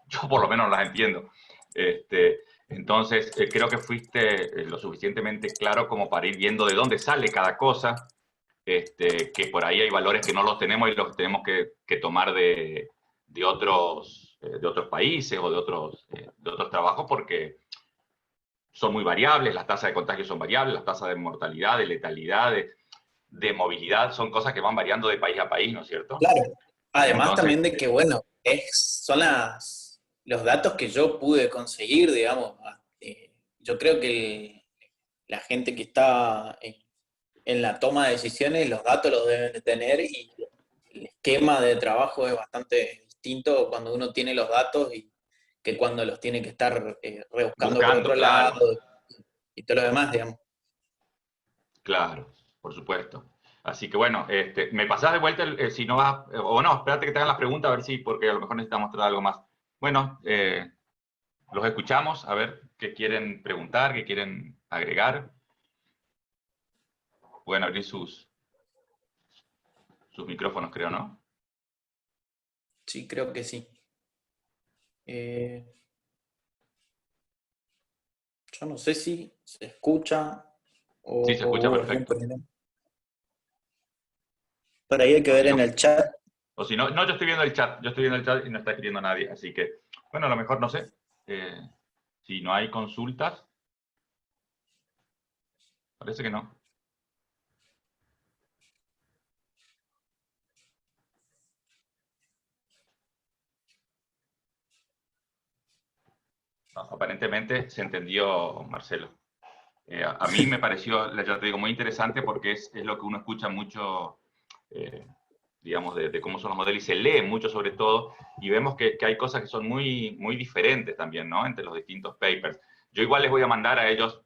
Yo por lo menos no las entiendo. Entonces, creo que fuiste lo suficientemente claro como para ir viendo de dónde sale cada cosa, que por ahí hay valores que no los tenemos y los tenemos que tomar de otros países o de otros trabajos porque son muy variables, las tasas de contagio son variables, las tasas de mortalidad, de letalidad, de movilidad, son cosas que van variando de país a país, ¿no es cierto? Claro. Además Entonces, también de que, bueno, son los datos que yo pude conseguir, digamos. Yo creo que la gente que está en la toma de decisiones, los datos los deben de tener y el esquema de trabajo es bastante distinto cuando uno tiene los datos y que cuando los tiene que estar rebuscando por buscando, otro claro, lado y todo lo demás, digamos. claro, por supuesto. Así que bueno, me pasás de vuelta si no vas, o no, espérate que te hagan las preguntas a ver si, porque a lo mejor necesitamos traer algo más. Bueno, los escuchamos, a ver qué quieren preguntar, qué quieren agregar. Pueden abrir sus micrófonos, creo, ¿no? Sí, creo que sí. Yo no sé si se escucha o Sí, se escucha hubo algún perfecto. problema. Por ahí hay que O ver si en no, el chat O si no, no, yo estoy viendo el chat, y no está escribiendo nadie, así que, bueno, a lo mejor no sé, si no hay consultas, parece que no. No, aparentemente se entendió, Marcelo. A mí me pareció, ya te digo, muy interesante porque es lo que uno escucha mucho, digamos, de cómo son los modelos y se lee mucho sobre todo, y vemos que hay cosas que son muy, muy diferentes también, ¿no? Entre los distintos papers. Yo igual les voy a mandar a ellos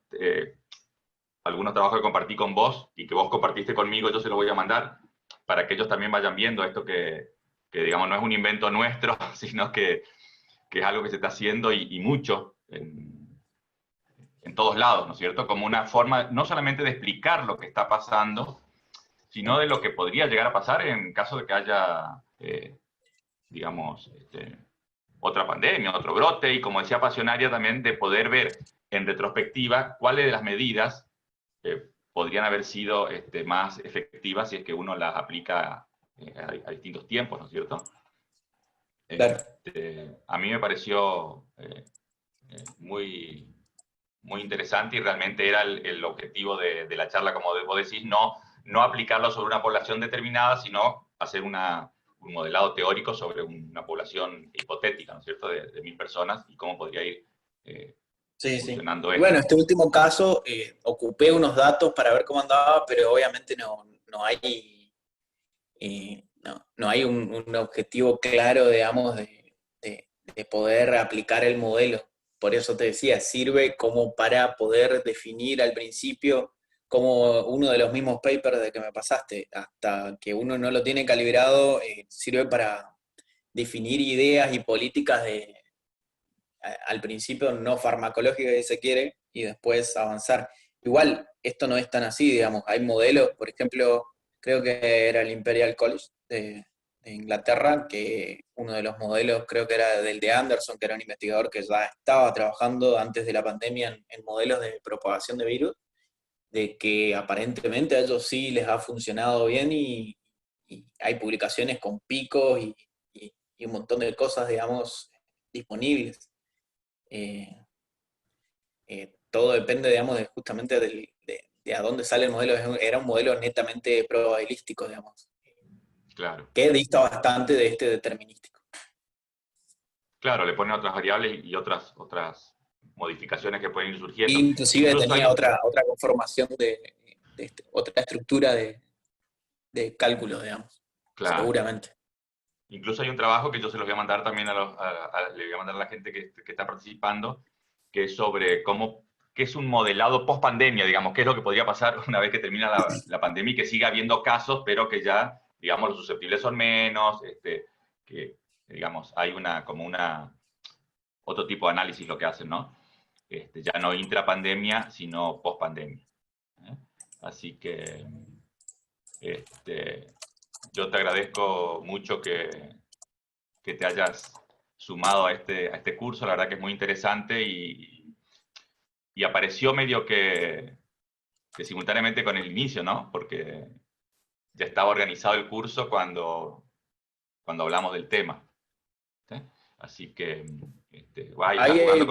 algunos trabajos que compartí con vos y que vos compartiste conmigo, yo se los voy a mandar para que ellos también vayan viendo esto que digamos, no es un invento nuestro, sino que es algo que se está haciendo y mucho en todos lados, ¿no es cierto? Como una forma no solamente de explicar lo que está pasando, sino de lo que podría llegar a pasar en caso de que haya, digamos, otra pandemia, otro brote, y como decía Pasionaria también, de poder ver en retrospectiva cuáles de las medidas podrían haber sido más efectivas si es que uno las aplica a distintos tiempos, ¿no es cierto? Claro. A mí me pareció muy, muy interesante y realmente era el objetivo de la charla, como vos decís, no aplicarlo sobre una población determinada, sino hacer un modelado teórico sobre una población hipotética, ¿no es cierto?, de 1000 personas y cómo podría ir funcionando sí. esto. Bueno, este último caso, ocupé unos datos para ver cómo andaba, pero obviamente no hay un objetivo claro, digamos, de poder aplicar el modelo. Por eso te decía, sirve como para poder definir al principio, como uno de los mismos papers de que me pasaste, hasta que uno no lo tiene calibrado, sirve para definir ideas y políticas al principio no farmacológicas si se quiere, y después avanzar. Igual, esto no es tan así, digamos, hay modelos, por ejemplo, creo que era el Imperial College de Inglaterra, que uno de los modelos creo que era del de Anderson, que era un investigador que ya estaba trabajando antes de la pandemia en modelos de propagación de virus, de que aparentemente a ellos sí les ha funcionado bien y hay publicaciones con picos y un montón de cosas, digamos, disponibles. Todo depende, digamos, justamente de a dónde sale el modelo. Era un modelo netamente probabilístico, digamos. Claro. Que dista bastante de este determinístico. Claro, le pone otras variables y otras modificaciones que pueden ir surgiendo. Inclusive tenía otra conformación otra estructura de cálculo, digamos. Claro. Seguramente. Incluso hay un trabajo que yo se los voy a mandar también le voy a mandar a la gente que está participando, que es sobre qué es un modelado post-pandemia, digamos, qué es lo que podría pasar una vez que termina la pandemia y que siga habiendo casos, pero que ya, digamos, los susceptibles son menos, que, digamos, hay otro tipo de análisis lo que hacen, ¿no? Ya no intrapandemia, sino post-pandemia. Así que, yo te agradezco mucho que te hayas sumado a este curso, la verdad que es muy interesante y apareció medio que simultáneamente con el inicio, ¿no? Porque ya estaba organizado el curso cuando hablamos del tema. ¿Sí? Así que Ahí hay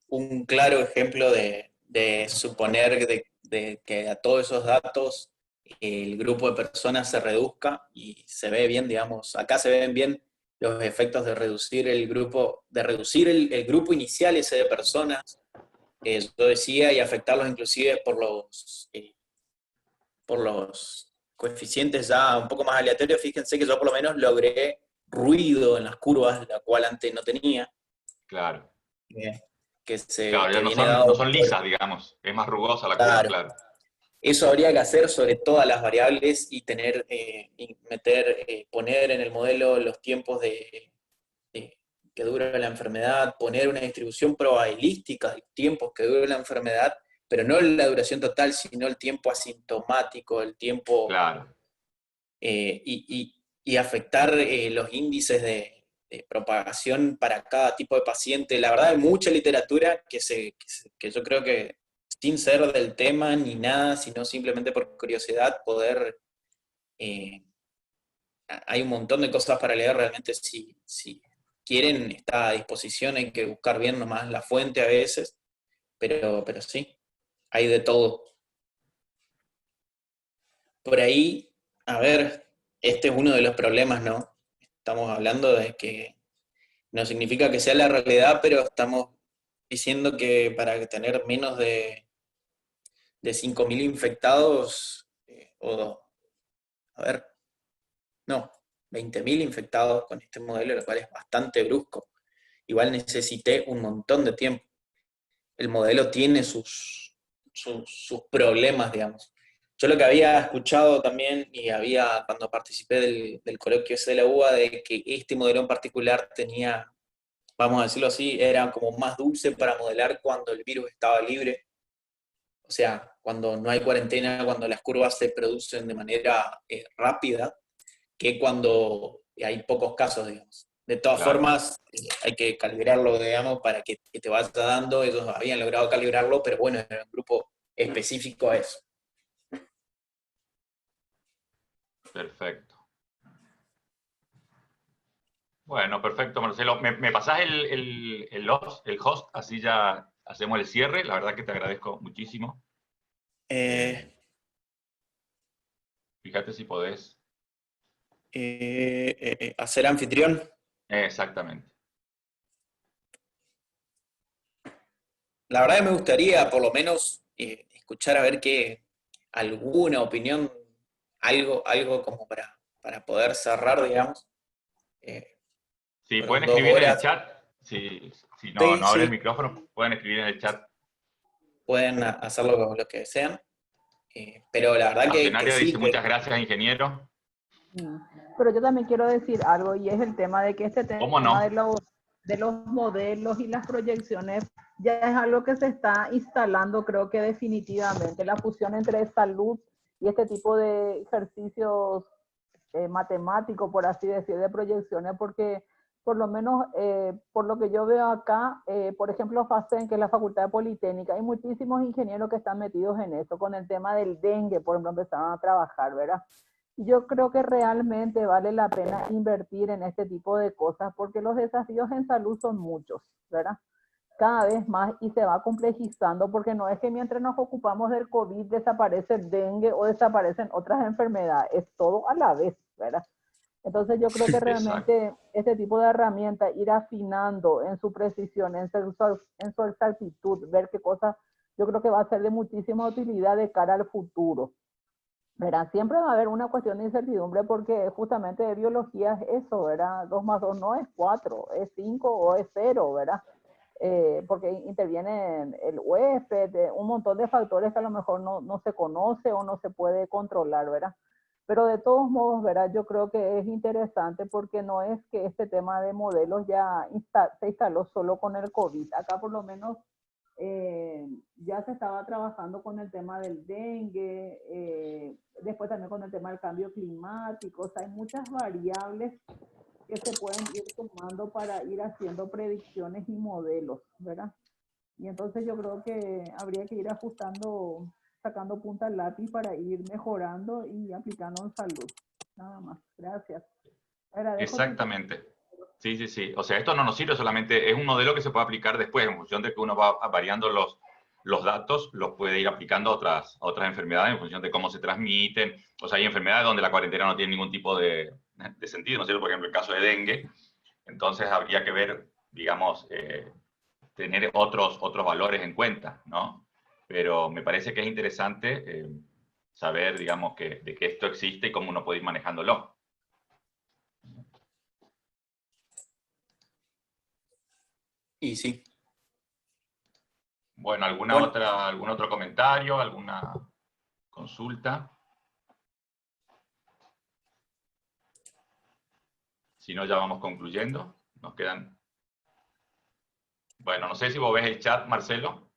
un claro ejemplo de suponer de que a todos esos datos el grupo de personas se reduzca y se ve bien, digamos, acá se ven bien los efectos de reducir el grupo inicial ese de personas, yo decía, y afectarlos inclusive por los coeficientes ya un poco más aleatorios. Fíjense que yo por lo menos logré ruido en las curvas, la cual antes no tenía. Claro. Claro, ya no son lisas, digamos, es más rugosa la curva, claro. Eso habría que hacer sobre todas las variables y poner en el modelo los tiempos que dura la enfermedad, poner una distribución probabilística de los tiempos que dura la enfermedad, pero no la duración total, sino el tiempo asintomático, el tiempo... Claro. Y afectar los índices de propagación para cada tipo de paciente. La verdad hay mucha literatura que yo creo que sin ser del tema ni nada, sino simplemente por curiosidad poder hay un montón de cosas para leer, realmente si quieren está a disposición, hay que buscar bien nomás la fuente a veces, pero sí, hay de todo. Por ahí, a ver, este es uno de los problemas, ¿no? Estamos hablando de que no significa que sea la realidad, pero estamos diciendo que para tener menos de 5.000 infectados, a ver, no, 20.000 infectados con este modelo, lo cual es bastante brusco. Igual necesité un montón de tiempo. El modelo tiene sus problemas, digamos. Yo lo que había escuchado también, y cuando participé del coloquio ese de la UBA, de que este modelo en particular tenía, vamos a decirlo así, era como más dulce para modelar cuando el virus estaba libre. O sea, cuando no hay cuarentena, cuando las curvas se producen de manera rápida, que cuando hay pocos casos, digamos. De todas Claro. formas, hay que calibrarlo, digamos, para que te vaya dando. Ellos habían logrado calibrarlo, pero bueno, era un grupo específico a eso. Perfecto. Bueno, perfecto, Marcelo. ¿Me pasás el host? Así ya hacemos el cierre. La verdad que te agradezco muchísimo. Fíjate si podés. Hacer anfitrión. Exactamente. La verdad que me gustaría, por lo menos, escuchar a ver alguna opinión, algo como para poder cerrar, digamos. Sí, Fueron pueden 2 escribir en el horas. chat. Si no, Sí, no abre el sí, micrófono, pueden escribir en el chat. pueden hacer lo que desean. Pero la verdad que Asenaria dice sí, muchas gracias, ingeniero. Mm. Pero yo también quiero decir algo, y es el tema de que este ¿Cómo tema no? de los modelos y las proyecciones ya es algo que se está instalando, creo que definitivamente, la fusión entre salud y este tipo de ejercicios matemáticos, por así decir, de proyecciones, porque por lo menos por lo que yo veo acá, por ejemplo, FACEN, que es la Facultad Politécnica, hay muchísimos ingenieros que están metidos en eso, con el tema del dengue, por ejemplo, empezaron a trabajar, ¿verdad? Yo creo que realmente vale la pena invertir en este tipo de cosas porque los desafíos en salud son muchos, ¿verdad? Cada vez más y se va complejizando porque no es que mientras nos ocupamos del COVID desaparece el dengue o desaparecen otras enfermedades, es todo a la vez, ¿verdad? Entonces yo creo que Exacto. realmente este tipo de herramientas, ir afinando en su precisión, en su exactitud, ver qué cosas, yo creo que va a ser de muchísima utilidad de cara al futuro. Verá, siempre va a haber una cuestión de incertidumbre porque justamente de biología es eso, ¿verdad? 2 más 2 no es 4, es 5 o es 0, ¿verdad? Porque intervienen el huésped, un montón de factores que a lo mejor no se conoce o no se puede controlar, ¿verdad? Pero de todos modos, ¿verdad? Yo creo que es interesante porque no es que este tema de modelos ya se instaló solo con el COVID. Acá por lo menos ya se estaba trabajando con el tema del dengue, después también con el tema del cambio climático, o sea, hay muchas variables que se pueden ir tomando para ir haciendo predicciones y modelos, ¿verdad? Y entonces yo creo que habría que ir ajustando, sacando punta al lápiz para ir mejorando y aplicando en salud. Nada más. Gracias. Agradezco su tiempo. Exactamente. Sí, sí, sí. O sea, esto no nos sirve solamente, es un modelo que se puede aplicar después, en función de que uno va variando los datos, los puede ir aplicando a otras enfermedades en función de cómo se transmiten. O sea, hay enfermedades donde la cuarentena no tiene ningún tipo de sentido, ¿no es cierto? Por ejemplo, el caso de dengue. Entonces habría que ver, digamos, tener otros valores en cuenta, ¿no? Pero me parece que es interesante saber, digamos, de que esto existe y cómo uno puede ir manejándolo. Y sí. Bueno, Bueno, algún otro comentario, alguna consulta? Si no, ya vamos concluyendo. Nos quedan... Bueno, no sé si vos ves el chat, Marcelo.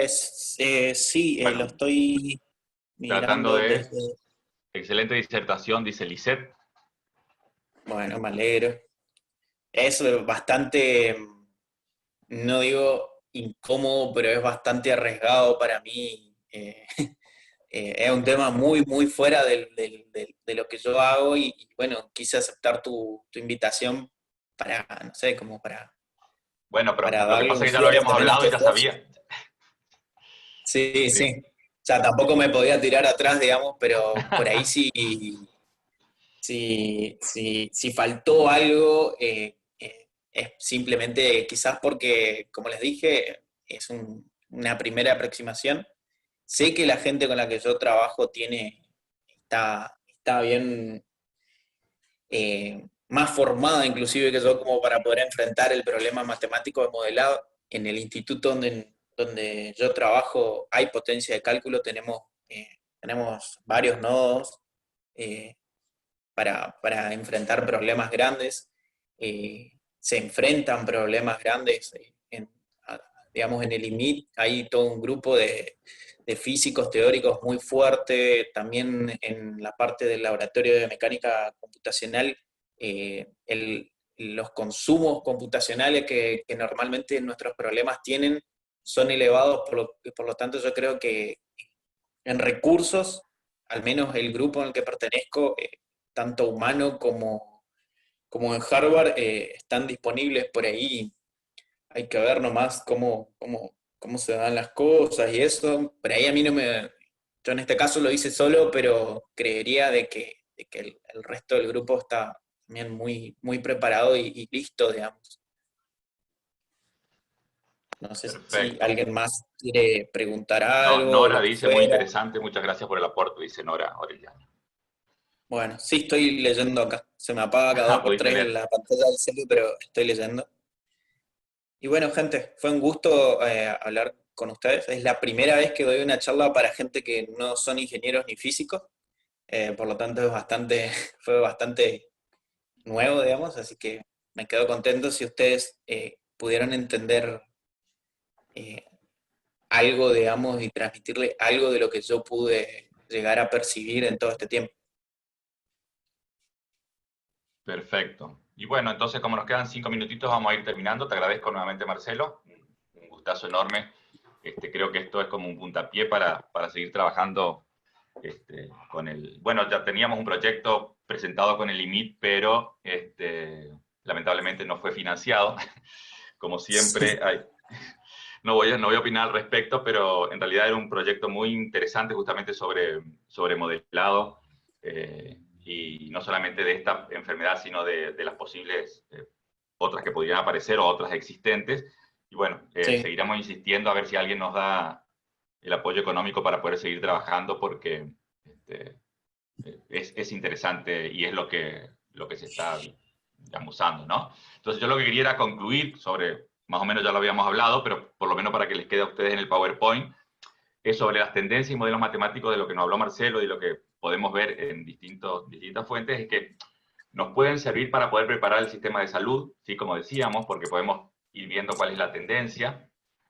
sí, lo Bueno, estoy tratando mirando de... desde... Excelente disertación, dice Lisette. Bueno, me alegro. Es bastante, no digo incómodo, pero es bastante arriesgado para mí es un tema muy, muy fuera de lo que yo hago y, bueno, quise aceptar tu invitación para, no sé, como Bueno, pero para lo que darle pasa un es que ya lo cierre habíamos también a hablado tu y ya esfuerzo. sabía. Sí, Sí. sí. O sea, tampoco me podía tirar atrás, digamos, pero por ahí si faltó algo, es simplemente quizás porque, como les dije, es una primera aproximación. Sé que la gente con la que yo trabajo está bien, más formada inclusive que yo como para poder enfrentar el problema matemático de modelado. En el instituto donde yo trabajo hay potencia de cálculo, tenemos varios nodos, eh, para enfrentar problemas grandes. Se enfrentan problemas grandes, digamos, en el IMIT hay todo un grupo de físicos teóricos muy fuerte. También en la parte del laboratorio de mecánica computacional, los consumos computacionales que normalmente nuestros problemas tienen son elevados. Por lo tanto, yo creo que en recursos, al menos el grupo en el que pertenezco, tanto humano como en Harvard, están disponibles por ahí. Hay que ver nomás cómo se dan las cosas y eso. Por ahí a mí no me... Yo en este caso lo hice solo, pero creería de que el resto del grupo está también muy, muy preparado y listo, digamos. No sé si Perfecto. alguien más quiere preguntar No, algo o Nora lo que dice, muy fuera. interesante, muchas gracias por el aporte, dice Nora Orellana. Bueno, sí estoy leyendo acá. Se me apaga cada dos por Pudiste tres en leer. la pantalla del celu, pero estoy leyendo. Y bueno, gente, fue un gusto hablar con ustedes. Es la primera vez que doy una charla para gente que no son ingenieros ni físicos. Por lo tanto fue bastante nuevo, digamos, así que me quedo contento si ustedes pudieron entender eh, algo, digamos, y transmitirle algo de lo que yo pude llegar a percibir en todo este tiempo. Perfecto. Y bueno, entonces como nos quedan 5 minutitos, vamos a ir terminando. Te agradezco nuevamente, Marcelo. Un gustazo enorme. Creo que esto es como un puntapié para seguir trabajando con el... Bueno, ya teníamos un proyecto presentado con el IMIT, pero lamentablemente no fue financiado. Como siempre, no voy a opinar al respecto, pero en realidad era un proyecto muy interesante justamente sobre modelado, y no solamente de esta enfermedad, sino de las posibles otras que podrían aparecer o otras existentes. Y bueno, Sí. seguiremos insistiendo a ver si alguien nos da el apoyo económico para poder seguir trabajando, porque es interesante y es lo que se está, digamos, usando, ¿no? Entonces yo lo que quería era concluir sobre, más o menos ya lo habíamos hablado, pero por lo menos para que les quede a ustedes en el PowerPoint, es sobre las tendencias y modelos matemáticos de lo que nos habló Marcelo y lo que podemos ver en distintas fuentes, es que nos pueden servir para poder preparar el sistema de salud, ¿sí? Como decíamos, porque podemos ir viendo cuál es la tendencia.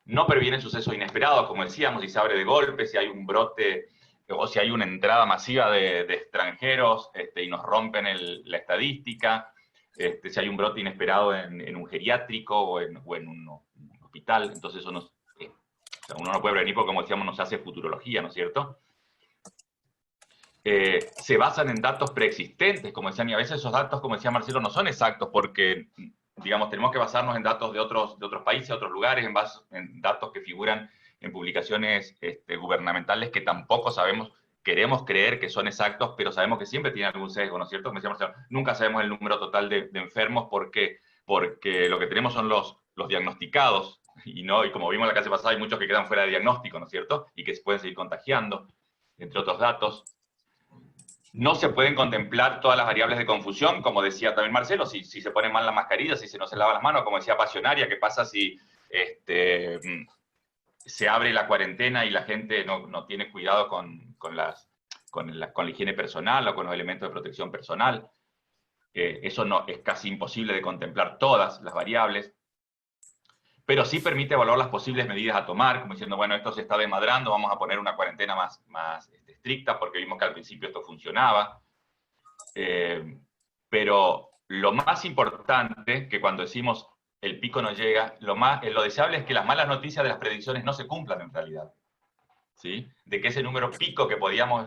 No previenen sucesos inesperados, como decíamos, si se abre de golpe, si hay un brote o si hay una entrada masiva de extranjeros y nos rompen la estadística, si hay un brote inesperado en un geriátrico o en un hospital. Entonces eso nos, o sea, uno no puede venir porque, como decíamos, nos hace futurología, ¿no es cierto? Se basan en datos preexistentes, como decían, y a veces esos datos, como decía Marcelo, no son exactos porque, digamos, tenemos que basarnos en datos de otros países, otros lugares, en datos que figuran en publicaciones gubernamentales que tampoco sabemos, queremos creer que son exactos, pero sabemos que siempre tienen algún sesgo, ¿no es cierto? Como decía Marcelo, nunca sabemos el número total de enfermos porque lo que tenemos son los diagnosticados, y como vimos en la clase pasada, hay muchos que quedan fuera de diagnóstico, ¿no es cierto? Y que se pueden seguir contagiando, entre otros datos. No se pueden contemplar todas las variables de confusión, como decía también Marcelo, si se pone mal la mascarilla, si se no se lava las manos, como decía Pasionaria, ¿qué pasa si se abre la cuarentena y la gente no tiene cuidado con la higiene personal o con los elementos de protección personal? Eso no, es casi imposible de contemplar todas las variables, pero sí permite evaluar las posibles medidas a tomar, como diciendo, bueno, esto se está desmadrando, vamos a poner una cuarentena más estricta, porque vimos que al principio esto funcionaba. Pero lo más importante, que cuando decimos el pico no llega, lo deseable es que las malas noticias de las predicciones no se cumplan en realidad. ¿sí? De que ese número pico que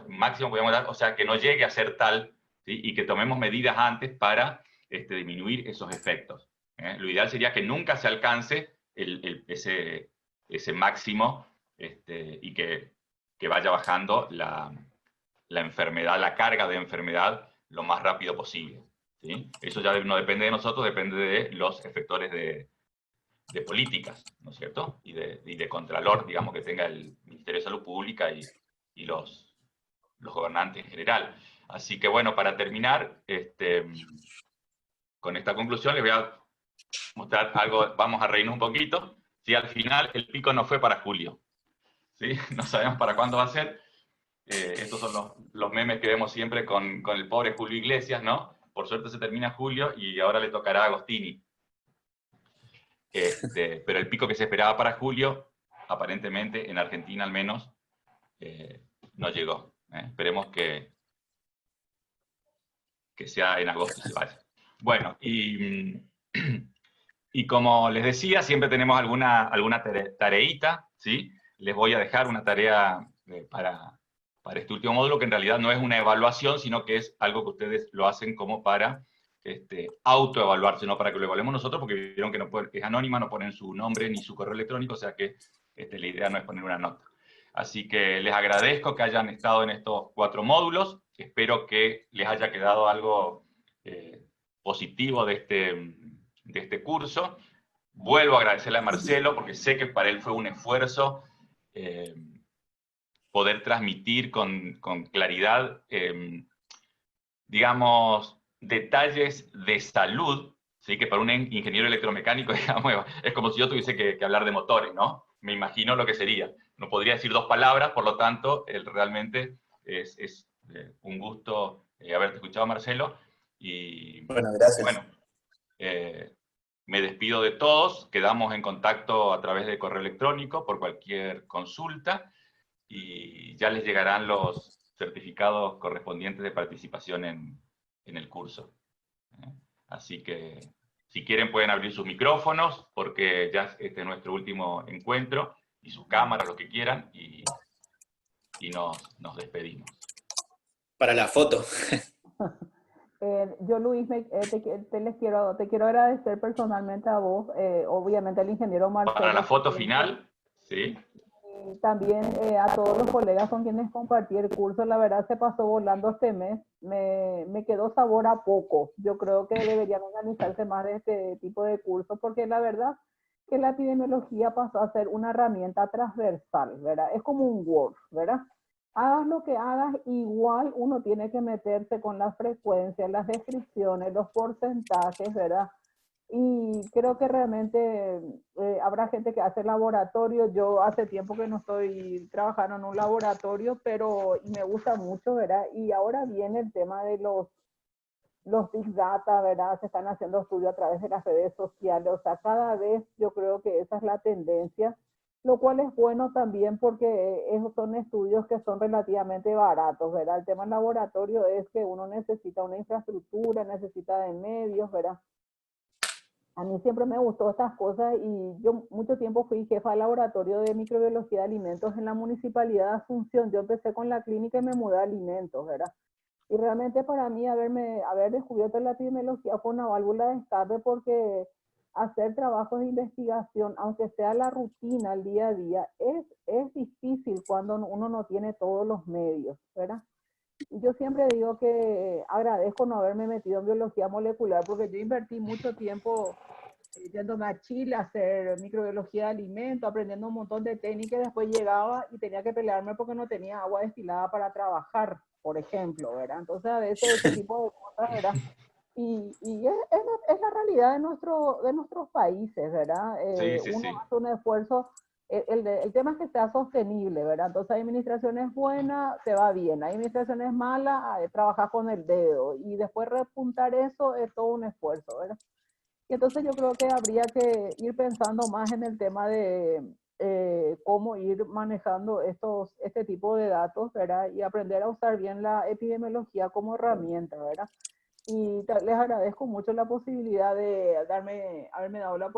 máximo podíamos dar, o sea, que no llegue a ser tal, ¿sí? Y que tomemos medidas antes para disminuir esos efectos. Lo ideal sería que nunca se alcance ese máximo y que vaya bajando la enfermedad, la carga de enfermedad lo más rápido posible. ¿Sí? Eso ya no depende de nosotros, depende de los efectores de políticas, ¿no es cierto? Y de contralor, digamos, que tenga el Ministerio de Salud Pública y los gobernantes en general. Así que bueno, para terminar, con esta conclusión les voy a mostrar algo, vamos a reírnos un poquito. ¿Sí? Al final el pico no fue para julio, ¿sí? No sabemos para cuándo va a ser. Estos son los memes que vemos siempre con el pobre Julio Iglesias, ¿no? Por suerte se termina julio y ahora le tocará a Agostini. Pero el pico que se esperaba para julio, aparentemente, en Argentina al menos, no llegó. Esperemos que sea en agosto y se vaya. Bueno, y como les decía, siempre tenemos alguna tareita, ¿sí? Les voy a dejar una tarea para este último módulo, que en realidad no es una evaluación, sino que es algo que ustedes lo hacen como para autoevaluarse, no para que lo evaluemos nosotros, porque vieron que es anónima, no ponen su nombre ni su correo electrónico, o sea que la idea no es poner una nota. Así que les agradezco que hayan estado en estos 4 módulos, espero que les haya quedado algo positivo de este curso. Vuelvo a agradecerle a Marcelo, porque sé que para él fue un esfuerzo poder transmitir con claridad, digamos, detalles de salud, ¿sí? Que para un ingeniero electromecánico, digamos, es como si yo tuviese que hablar de motores, ¿no? Me imagino lo que sería. No podría decir 2 palabras, por lo tanto, realmente es un gusto haberte escuchado, Marcelo. Y bueno, gracias. Bueno, me despido de todos, quedamos en contacto a través de correo electrónico por cualquier consulta y ya les llegarán los certificados correspondientes de participación en el curso. Así que si quieren pueden abrir sus micrófonos porque ya este es nuestro último encuentro y sus cámaras, lo que quieran, y nos despedimos. Para la foto. Yo, Luis, te quiero agradecer personalmente a vos, obviamente al ingeniero Marcelo. Para la foto final, ¿sí? Y también a todos los colegas con quienes compartí el curso. La verdad se pasó volando este mes, me quedó sabor a poco. Yo creo que deberían organizarse más de este tipo de cursos, porque la verdad que la epidemiología pasó a ser una herramienta transversal, ¿verdad? Es como un Word, ¿verdad? Hagas lo que hagas, igual uno tiene que meterse con las frecuencias, las descripciones, los porcentajes, ¿verdad? Y creo que realmente habrá gente que hace laboratorio. Yo hace tiempo que no estoy trabajando en un laboratorio, pero me gusta mucho, ¿verdad? Y ahora viene el tema de los Big Data, ¿verdad? Se están haciendo estudios a través de las redes sociales. O sea, cada vez yo creo que esa es la tendencia, lo cual es bueno también porque esos son estudios que son relativamente baratos, ¿verdad? El tema del laboratorio es que uno necesita una infraestructura, necesita de medios, ¿verdad? A mí siempre me gustó estas cosas y yo mucho tiempo fui jefa de laboratorio de microbiología de alimentos en la Municipalidad de Asunción. Yo empecé con la clínica y me mudé a alimentos, ¿verdad? Y realmente para mí haber descubierto la epidemiología fue una válvula de escape, porque hacer trabajos de investigación, aunque sea la rutina, el día a día, es difícil cuando uno no tiene todos los medios, ¿verdad? Y yo siempre digo que agradezco no haberme metido en biología molecular, porque yo invertí mucho tiempo yéndome a Chile a hacer microbiología de alimentos, aprendiendo un montón de técnicas, y después llegaba y tenía que pelearme porque no tenía agua destilada para trabajar, por ejemplo, ¿verdad? Entonces a veces ese tipo de cosas, ¿verdad? Y es la realidad de nuestros países, ¿verdad? Sí. Uno hace un esfuerzo. El tema es que sea sostenible, ¿verdad? Entonces hay administraciones buenas, te va bien. Hay administraciones malas, trabajas con el dedo. Y después repuntar eso es todo un esfuerzo, ¿verdad? Y entonces yo creo que habría que ir pensando más en el tema de cómo ir manejando este tipo de datos, ¿verdad? Y aprender a usar bien la epidemiología como herramienta, ¿verdad? Y les agradezco mucho la posibilidad de haberme dado la oportunidad